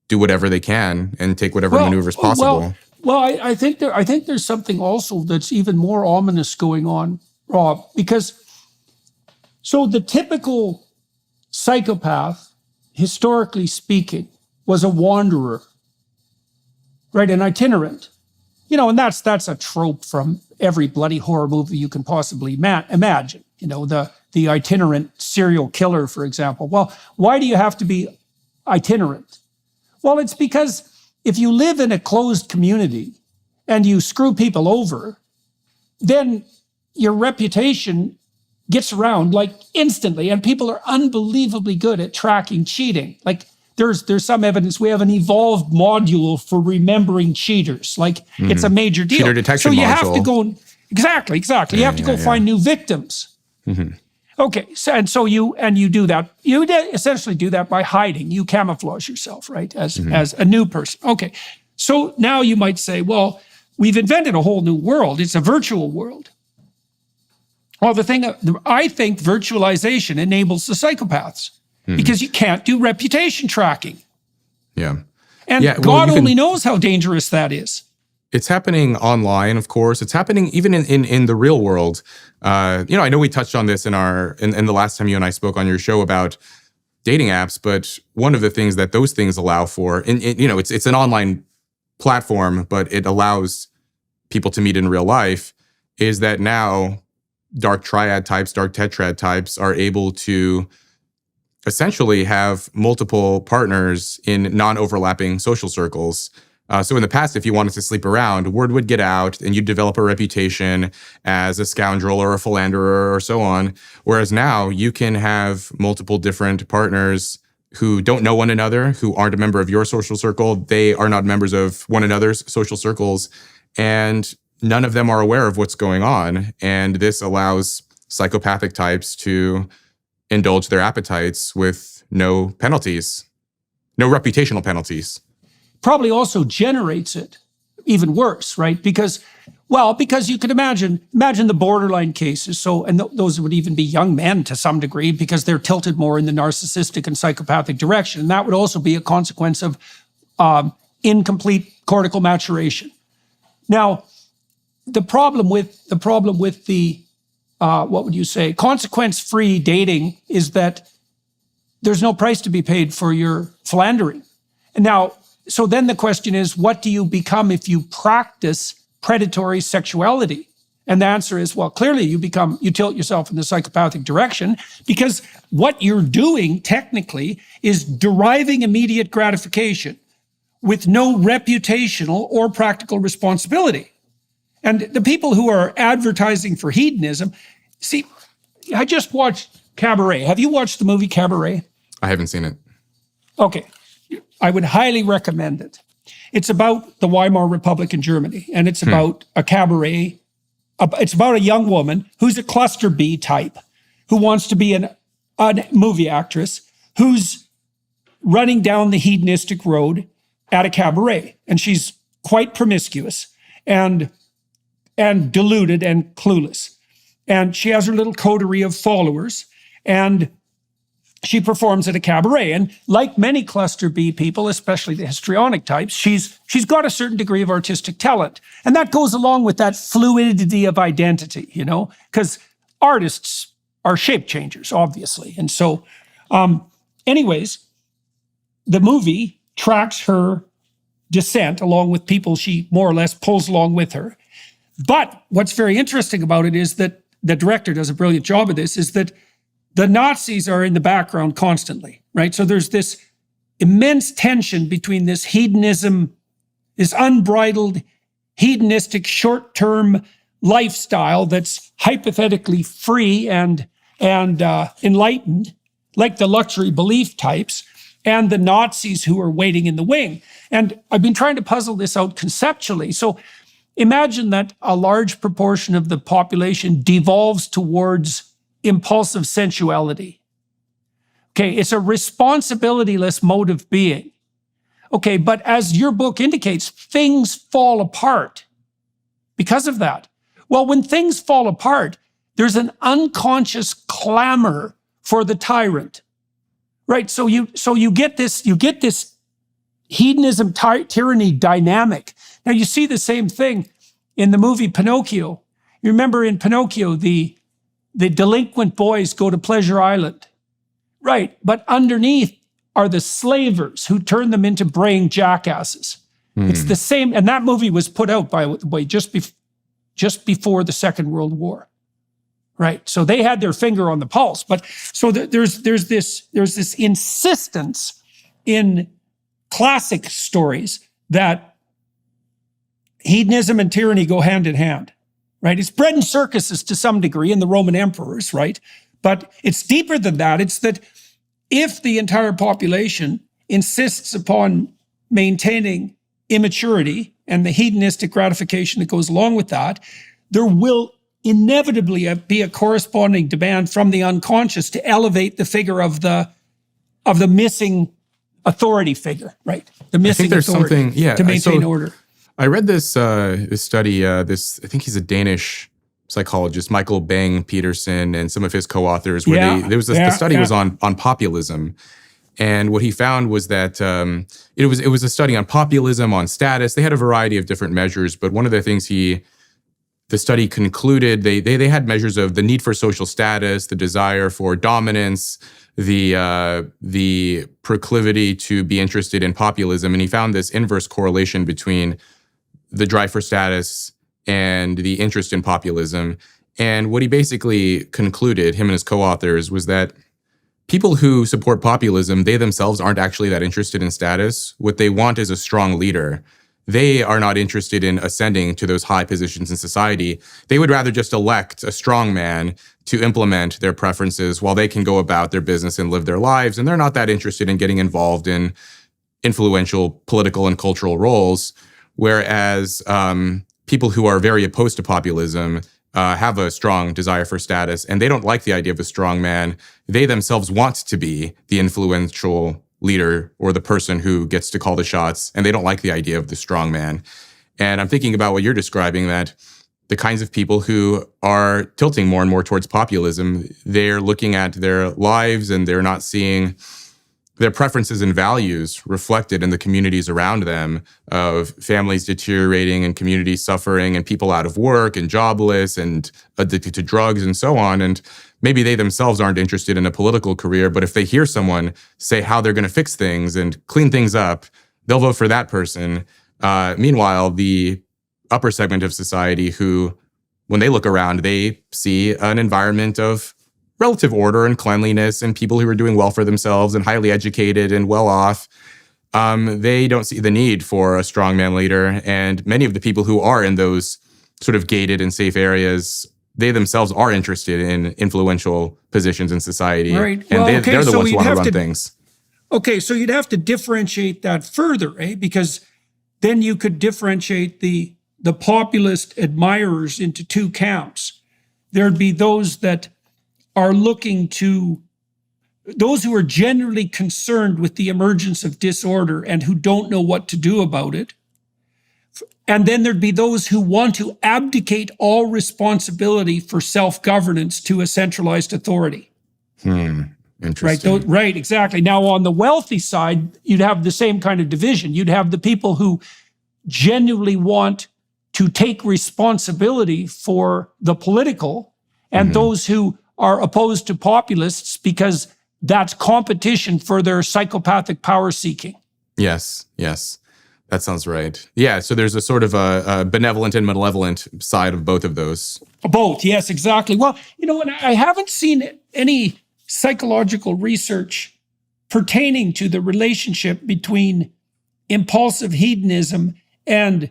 do whatever they can and take whatever maneuvers possible. Well, I think there's something also that's even more ominous going on, Rob, because so the typical psychopath, historically speaking, was a wanderer, right? An itinerant, and that's a trope from every bloody horror movie you can possibly imagine. The itinerant serial killer, for example. Well, why do you have to be itinerant? Well, it's because if you live in a closed community and you screw people over, then your reputation gets around like instantly, and people are unbelievably good at tracking cheating. Like there's some evidence we have an evolved module for remembering cheaters. Like it's a major deal. Cheater detection so you module. have to go exactly. You have to go find new victims. Mm-hmm. Okay, so you do that. You essentially do that by hiding. You camouflage yourself, right, as a new person. Okay, so now you might say, well, we've invented a whole new world. It's a virtual world. Well, I think virtualization enables the psychopaths because you can't do reputation tracking. Yeah. And God only knows how dangerous that is. It's happening online, of course. It's happening even in the real world. I know we touched on this in the last time you and I spoke on your show about dating apps, but one of the things that those things allow for, it's an online platform, but it allows people to meet in real life, is that now dark triad types, dark tetrad types are able to essentially have multiple partners in non-overlapping social circles. So in the past, if you wanted to sleep around, word would get out and you'd develop a reputation as a scoundrel or a philanderer or so on. Whereas now you can have multiple different partners who don't know one another, who aren't a member of your social circle. They are not members of one another's social circles. And none of them are aware of what's going on. And this allows psychopathic types to indulge their appetites with no penalties, no reputational penalties. Probably also generates it even worse, right? Because you could imagine the borderline cases. So, and those would even be young men to some degree because they're tilted more in the narcissistic and psychopathic direction. And that would also be a consequence of incomplete cortical maturation. Now, the problem with the consequence-free dating is that there's no price to be paid for your philandering. And now, so then the question is, what do you become if you practice predatory sexuality? And the answer is, well, clearly you tilt yourself in the psychopathic direction because what you're doing technically is deriving immediate gratification with no reputational or practical responsibility. And the people who are advertising for hedonism, see, I just watched Cabaret. Have you watched the movie Cabaret? I haven't seen it. Okay. I would highly recommend it. It's about the Weimar Republic in Germany, and it's about a cabaret. It's about a young woman who's a cluster B type, who wants to be a movie actress, who's running down the hedonistic road at a cabaret. And she's quite promiscuous and deluded and clueless. And she has her little coterie of followers, and she performs at a cabaret. And like many cluster B people, especially the histrionic types, she's got a certain degree of artistic talent. And that goes along with that fluidity of identity, because artists are shape changers, obviously. And so, anyways, the movie tracks her descent along with people she more or less pulls along with her. But what's very interesting about it is that the director does a brilliant job of this, is that the Nazis are in the background constantly, right? So there's this immense tension between this hedonism, this unbridled, hedonistic, short-term lifestyle that's hypothetically free and enlightened, like the luxury belief types, and the Nazis who are waiting in the wing. And I've been trying to puzzle this out conceptually. So imagine that a large proportion of the population devolves towards impulsive sensuality. Okay, it's a responsibility-less mode of being. Okay, but as your book indicates, things fall apart because of that. Well, when things fall apart, there's an unconscious clamor for the tyrant, right? So you get this hedonism tyranny dynamic. Now you see the same thing in the movie Pinocchio. You remember in Pinocchio, the delinquent boys go to Pleasure Island, right? But underneath are the slavers who turn them into braying jackasses. It's the same, and that movie was put out, by the way, just before the Second World War, right? So they had their finger on the pulse. But so there's this insistence in classic stories that hedonism and tyranny go hand in hand, right? It's bread and circuses to some degree in the Roman emperors, right? But it's deeper than that. It's that if the entire population insists upon maintaining immaturity and the hedonistic gratification that goes along with that, there will inevitably be a corresponding demand from the unconscious to elevate the figure of the missing authority figure, right? The missing authority to maintain order. I read this study. I think he's a Danish psychologist, Michael Bang Peterson, and some of his co-authors. Where the study was on populism, and what he found was that it was a study on populism, on status. They had a variety of different measures, but one of the things the study concluded, they had measures of the need for social status, the desire for dominance, the proclivity to be interested in populism, and he found this inverse correlation between the drive for status and the interest in populism. And what he basically concluded, him and his co-authors, was that people who support populism, they themselves aren't actually that interested in status. What they want is a strong leader. They are not interested in ascending to those high positions in society. They would rather just elect a strong man to implement their preferences while they can go about their business and live their lives. And they're not that interested in getting involved in influential political and cultural roles. Whereas people who are very opposed to populism have a strong desire for status, and they don't like the idea of a strong man. They themselves want to be the influential leader or the person who gets to call the shots, and they don't like the idea of the strong man. And I'm thinking about what you're describing, that the kinds of people who are tilting more and more towards populism, they're looking at their lives and they're not seeing their preferences and values reflected in the communities around them, of families deteriorating and communities suffering and people out of work and jobless and addicted to drugs and so on. And maybe they themselves aren't interested in a political career, but if they hear someone say how they're going to fix things and clean things up, they'll vote for that person. Meanwhile, the upper segment of society who, when they look around, they see an environment of relative order and cleanliness and people who are doing well for themselves and highly educated and well off. They don't see the need for a strongman leader. And many of the people who are in those sort of gated and safe areas, they themselves are interested in influential positions in society. Right. And they're the ones who want to run things. Okay, so you'd have to differentiate that further, eh? Because then you could differentiate the populist admirers into two camps. There'd be those that are looking to, those who are generally concerned with the emergence of disorder and who don't know what to do about it. And then there'd be those who want to abdicate all responsibility for self-governance to a centralized authority. Interesting. Right, exactly. Now, on the wealthy side, you'd have the same kind of division. You'd have the people who genuinely want to take responsibility for the political, and those who are opposed to populists because that's competition for their psychopathic power seeking. Yes. That sounds right. Yeah, so there's a sort of a benevolent and malevolent side of both of those. Both, yes, exactly. Well, and I haven't seen any psychological research pertaining to the relationship between impulsive hedonism and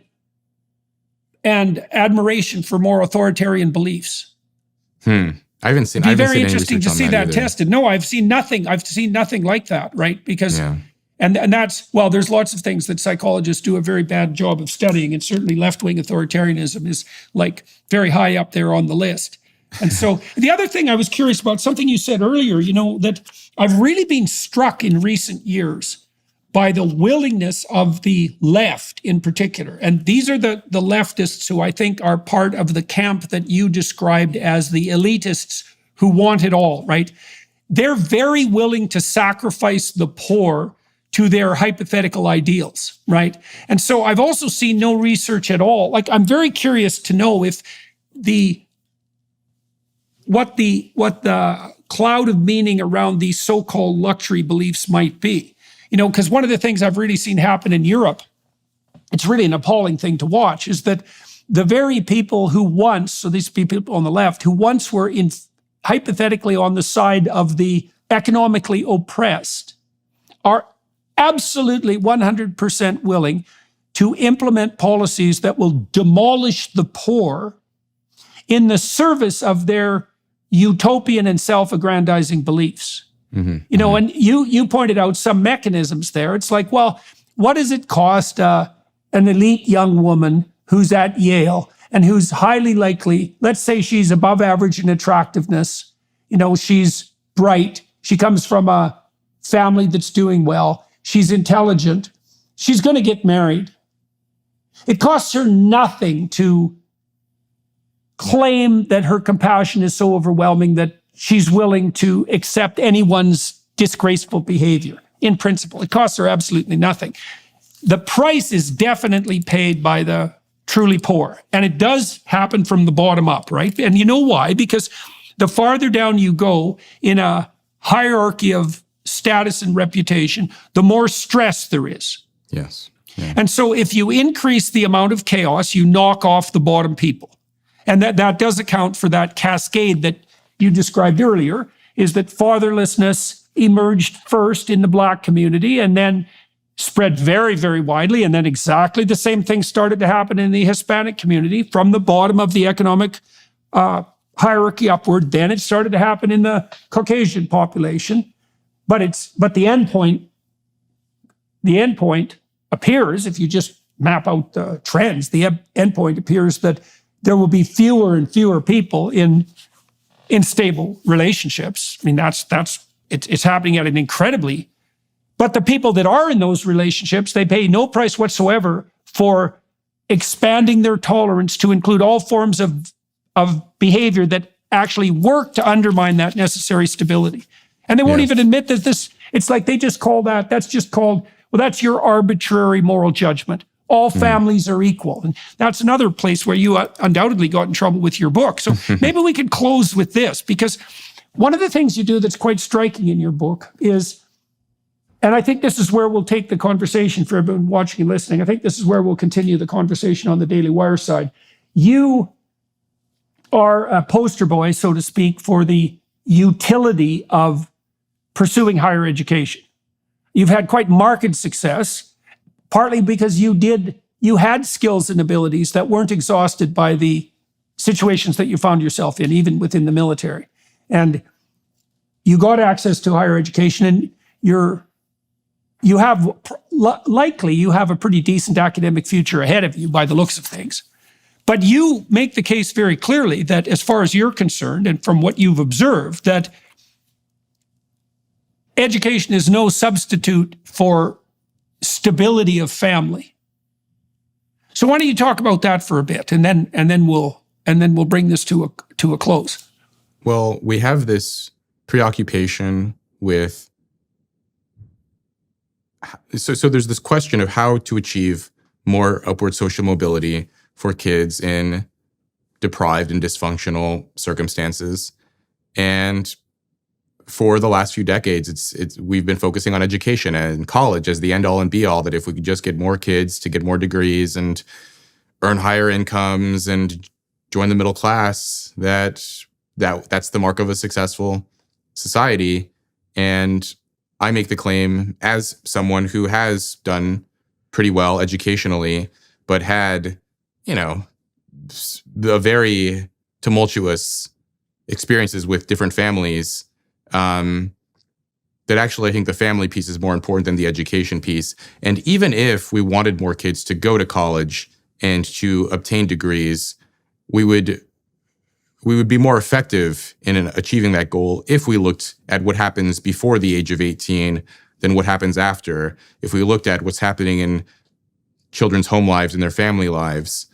admiration for more authoritarian beliefs. I haven't seen. It'd be I haven't very seen any interesting to research on see that either. tested. No, I've seen nothing. I've seen nothing like that, right? Because Yeah. and that's, well, there's lots of things that psychologists do a very bad job of studying, and certainly left-wing authoritarianism is like very high up there on the list. And so the other thing I was curious about, something you said earlier, that I've really been struck in recent years by the willingness of the left in particular. And these are the leftists who I think are part of the camp that you described as the elitists who want it all, right? They're very willing to sacrifice the poor to their hypothetical ideals, right? And so I've also seen no research at all. Like, I'm very curious to know if what the cloud of meaning around these so-called luxury beliefs might be. Because one of the things I've really seen happen in Europe, it's really an appalling thing to watch, is that the very people who once, so these people on the left, who once were hypothetically on the side of the economically oppressed, are absolutely 100% willing to implement policies that will demolish the poor in the service of their utopian and self-aggrandizing beliefs. And you pointed out some mechanisms there. It's like, well, what does it cost an elite young woman who's at Yale and who's highly likely, let's say she's above average in attractiveness, she's bright, she comes from a family that's doing well, she's intelligent, she's going to get married. It costs her nothing to claim that her compassion is so overwhelming that she's willing to accept anyone's disgraceful behavior. In principle, it costs her absolutely nothing. The price is definitely paid by the truly poor. And it does happen from the bottom up, right? And you know why? Because the farther down you go in a hierarchy of status and reputation, the more stress there is. Yes. Yeah. And so if you increase the amount of chaos, you knock off the bottom people. And that does account for that cascade that you described earlier, is that fatherlessness emerged first in the Black community and then spread very, very widely. And then exactly the same thing started to happen in the Hispanic community from the bottom of the economic hierarchy upward. Then it started to happen in the Caucasian population. But the end point appears, if you just map out the trends, the end point appears that there will be fewer and fewer people in stable relationships. I mean, it's happening at an incredibly, but the people that are in those relationships, they pay no price whatsoever for expanding their tolerance to include all forms of behavior that actually work to undermine that necessary stability. And they won't even admit that it's like they just call that's just called, well, that's your arbitrary moral judgment. All families are equal. And that's another place where you undoubtedly got in trouble with your book. So maybe we could close with this, because one of the things you do that's quite striking in your book is, and I think this is where we'll take the conversation for everyone watching and listening. I think this is where we'll continue the conversation on the Daily Wire side. You are a poster boy, so to speak, for the utility of pursuing higher education. You've had quite marked success, partly because you had skills and abilities that weren't exhausted by the situations that you found yourself in, even within the military. And you got access to higher education, and you have a pretty decent academic future ahead of you by the looks of things. But you make the case very clearly that, as far as you're concerned, and from what you've observed, that education is no substitute for stability of family. So why don't you talk about that for a bit, and then we'll bring this to a close. Well, we have this preoccupation with so there's this question of how to achieve more upward social mobility for kids in deprived and dysfunctional circumstances. And for the last few decades, we've been focusing on education and college as the end all and be all, that if we could just get more kids to get more degrees and earn higher incomes and join the middle class, that's the mark of a successful society. And I make the claim as someone who has done pretty well educationally, but had, the very tumultuous experiences with different families, that actually I think the family piece is more important than the education piece. And even if we wanted more kids to go to college and to obtain degrees, we would be more effective in achieving that goal if we looked at what happens before the age of 18 than what happens after. If we looked at what's happening in children's home lives and their family lives.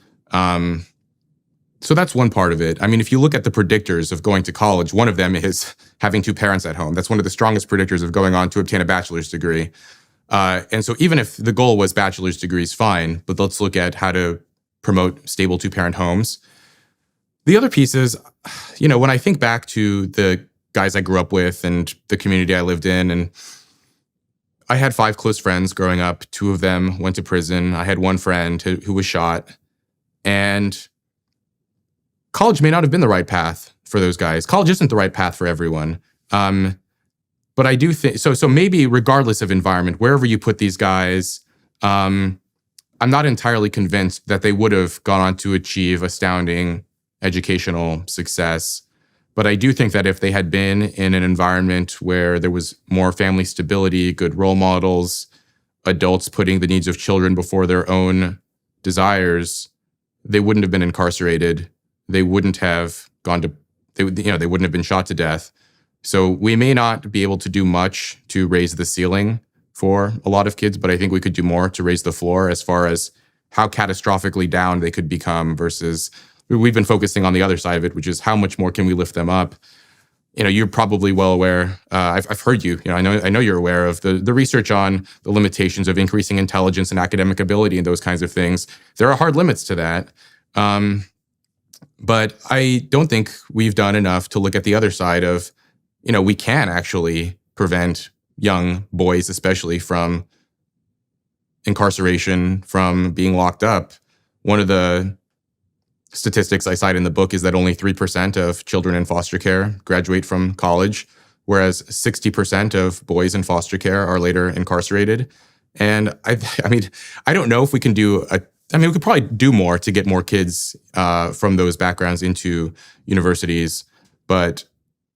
So that's one part of it. I mean, if you look at the predictors of going to college, one of them is having two parents at home. That's one of the strongest predictors of going on to obtain a bachelor's degree. And so even if the goal was bachelor's degrees, fine, but let's look at how to promote stable two-parent homes. The other piece is, when I think back to the guys I grew up with and the community I lived in, and I had 5 close friends growing up. 2 of them went to prison. I had one friend who was shot. And college may not have been the right path for those guys. College isn't the right path for everyone. But I do think, so maybe regardless of environment, wherever you put these guys, I'm not entirely convinced that they would have gone on to achieve astounding educational success. But I do think that if they had been in an environment where there was more family stability, good role models, adults putting the needs of children before their own desires, they wouldn't have been incarcerated. They wouldn't have they wouldn't have been shot to death. So we may not be able to do much to raise the ceiling for a lot of kids, but I think we could do more to raise the floor as far as how catastrophically down they could become versus we've been focusing on the other side of it, which is how much more can we lift them up? You're probably well aware. I've heard you. I know you're aware of the research on the limitations of increasing intelligence and academic ability and those kinds of things. There are hard limits to that, but I don't think we've done enough to look at the other side of, we can actually prevent young boys, especially from incarceration, from being locked up. One of the statistics I cite in the book is that only 3% of children in foster care graduate from college, whereas 60% of boys in foster care are later incarcerated. And I don't know if we can we could probably do more to get more kids from those backgrounds into universities, but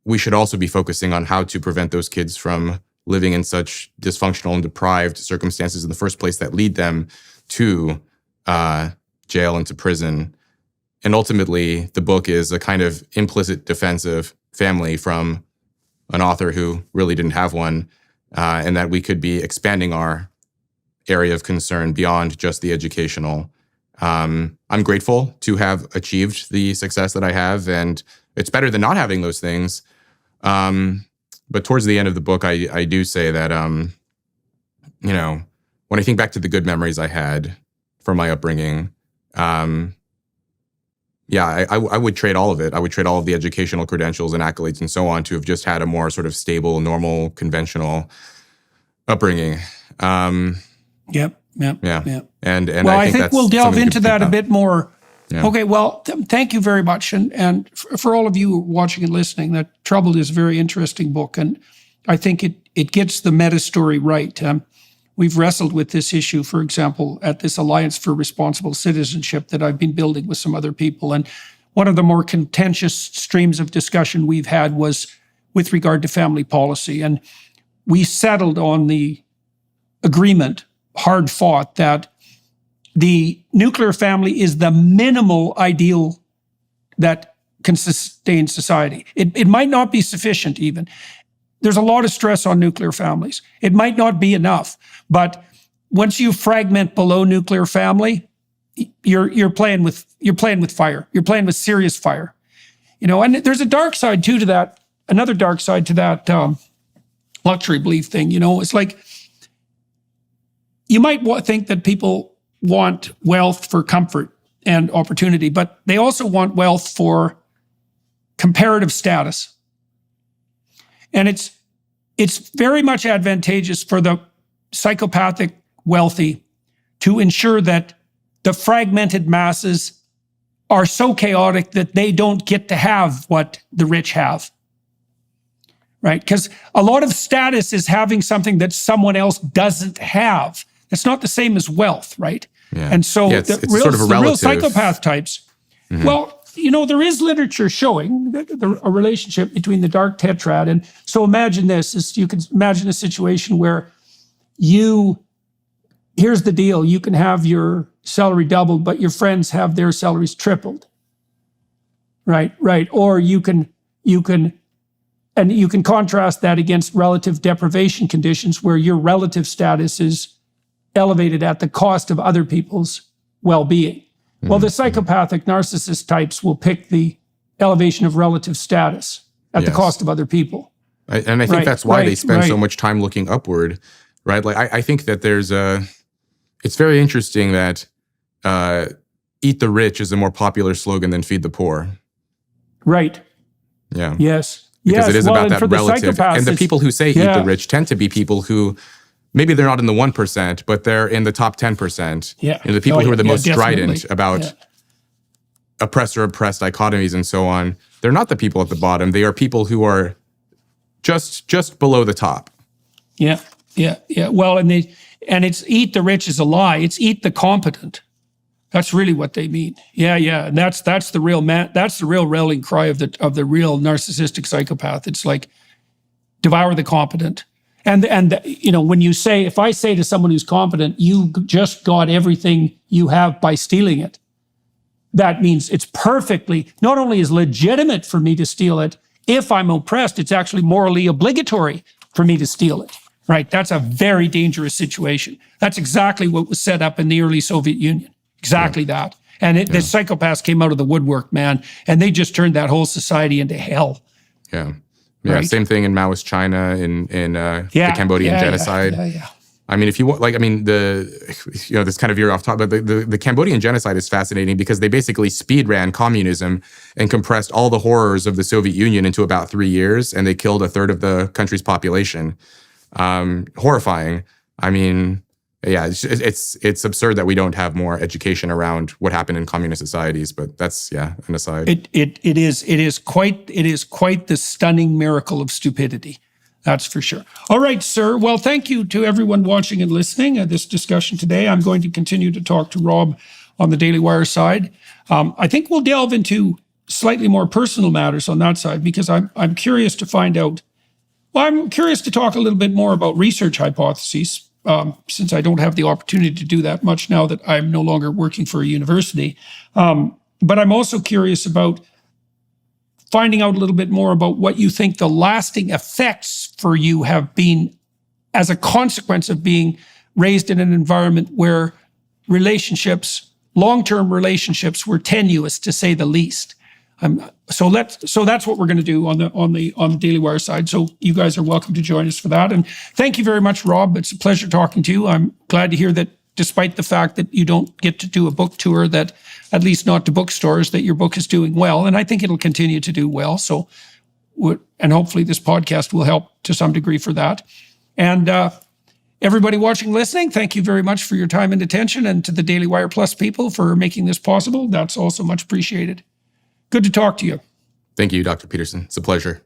we should also be focusing on how to prevent those kids from living in such dysfunctional and deprived circumstances in the first place that lead them to jail and to prison. And ultimately, the book is a kind of implicit defense of family from an author who really didn't have one, and that we could be expanding our area of concern beyond just the educational. I'm grateful to have achieved the success that I have, and it's better than not having those things. But towards the end of the book, I do say that, when I think back to the good memories I had from my upbringing, I would trade all of it. I would trade all of the educational credentials and accolades and so on to have just had a more sort of stable, normal, conventional upbringing. Yep. Yeah. And well, I think we'll delve into that a bit more. Yeah. Okay, well, thank you very much. And for all of you watching and listening, that Troubled is a very interesting book. And I think it gets the meta story right. We've wrestled with this issue, for example, at this Alliance for Responsible Citizenship that I've been building with some other people. And one of the more contentious streams of discussion we've had was with regard to family policy. And we settled on the agreement, hard fought, that the nuclear family is the minimal ideal that can sustain society. It might not be sufficient even. There's a lot of stress on nuclear families. It might not be enough, but once you fragment below nuclear family, you're playing with fire. You're playing with serious fire, And there's a dark side too to that. Another dark side to that luxury belief thing. It's like you might think that people want wealth for comfort and opportunity, but they also want wealth for comparative status. And it's very much advantageous for the psychopathic wealthy to ensure that the fragmented masses are so chaotic that they don't get to have what the rich have. right? Because a lot of status is having something that someone else doesn't have. It's not the same as wealth, right? Yeah. And so it's the real, sort of a the real relative. psychopath types, well, there is literature showing a relationship between the dark tetrad. And so imagine this, you can imagine a situation where here's the deal, you can have your salary doubled, but your friends have their salaries tripled. Right. Or you can contrast that against relative deprivation conditions where your relative status is elevated at the cost of other people's well-being. Well, the psychopathic narcissist types will pick the elevation of relative status at the cost of other people. And I think that's why they spend so much time looking upward, right? Like I think that it's very interesting that eat the rich is a more popular slogan than feed the poor. Right. Yeah. Yes. Because it is about that for relative. And the people who say eat the rich tend to be people who, maybe they're not in the 1%, but they're in the top 10%. Yeah. The people who are the most definitely. strident about oppressor-oppressed dichotomies and so on, they're not the people at the bottom. They are people who are just below the top. Yeah. Well, and it's eat the rich is a lie. It's eat the competent. That's really what they mean. Yeah. And that's the real rallying cry of the real narcissistic psychopath. It's like devour the competent. And when you say, if I say to someone who's competent, you just got everything you have by stealing it, that means it's perfectly, not only is legitimate for me to steal it, if I'm oppressed, it's actually morally obligatory for me to steal it, right? That's a very dangerous situation. That's exactly what was set up in the early Soviet Union. Exactly that. And the psychopaths came out of the woodwork, man, and they just turned that whole society into hell. Yeah. Right. Same thing in Maoist China, in the Cambodian genocide. Yeah. I mean, if you want, this kind of veer off topic, but the Cambodian genocide is fascinating because they basically speed ran communism and compressed all the horrors of the Soviet Union into about 3 years, and they killed a third of the country's population. Horrifying. I mean, yeah, it's absurd that we don't have more education around what happened in communist societies, but that's an aside. It is quite the stunning miracle of stupidity. That's for sure. All right, sir. Well, thank you to everyone watching and listening to this discussion today. I'm going to continue to talk to Rob on the Daily Wire side. I think we'll delve into slightly more personal matters on that side because I'm curious to find out. Well, I'm curious to talk a little bit more about research hypotheses. Since I don't have the opportunity to do that much now that I'm no longer working for a university. But I'm also curious about finding out a little bit more about what you think the lasting effects for you have been as a consequence of being raised in an environment where long-term relationships were tenuous, to say the least. So that's what we're going to do on the Daily Wire side. So you guys are welcome to join us for that. And thank you very much, Rob. It's a pleasure talking to you. I'm glad to hear that despite the fact that you don't get to do a book tour, that at least not to bookstores, that your book is doing well. And I think it'll continue to do well. So, and hopefully this podcast will help to some degree for that. And everybody watching, listening, thank you very much for your time and attention, and to the Daily Wire Plus people for making this possible. That's also much appreciated. Good to talk to you. Thank you, Dr. Peterson. It's a pleasure.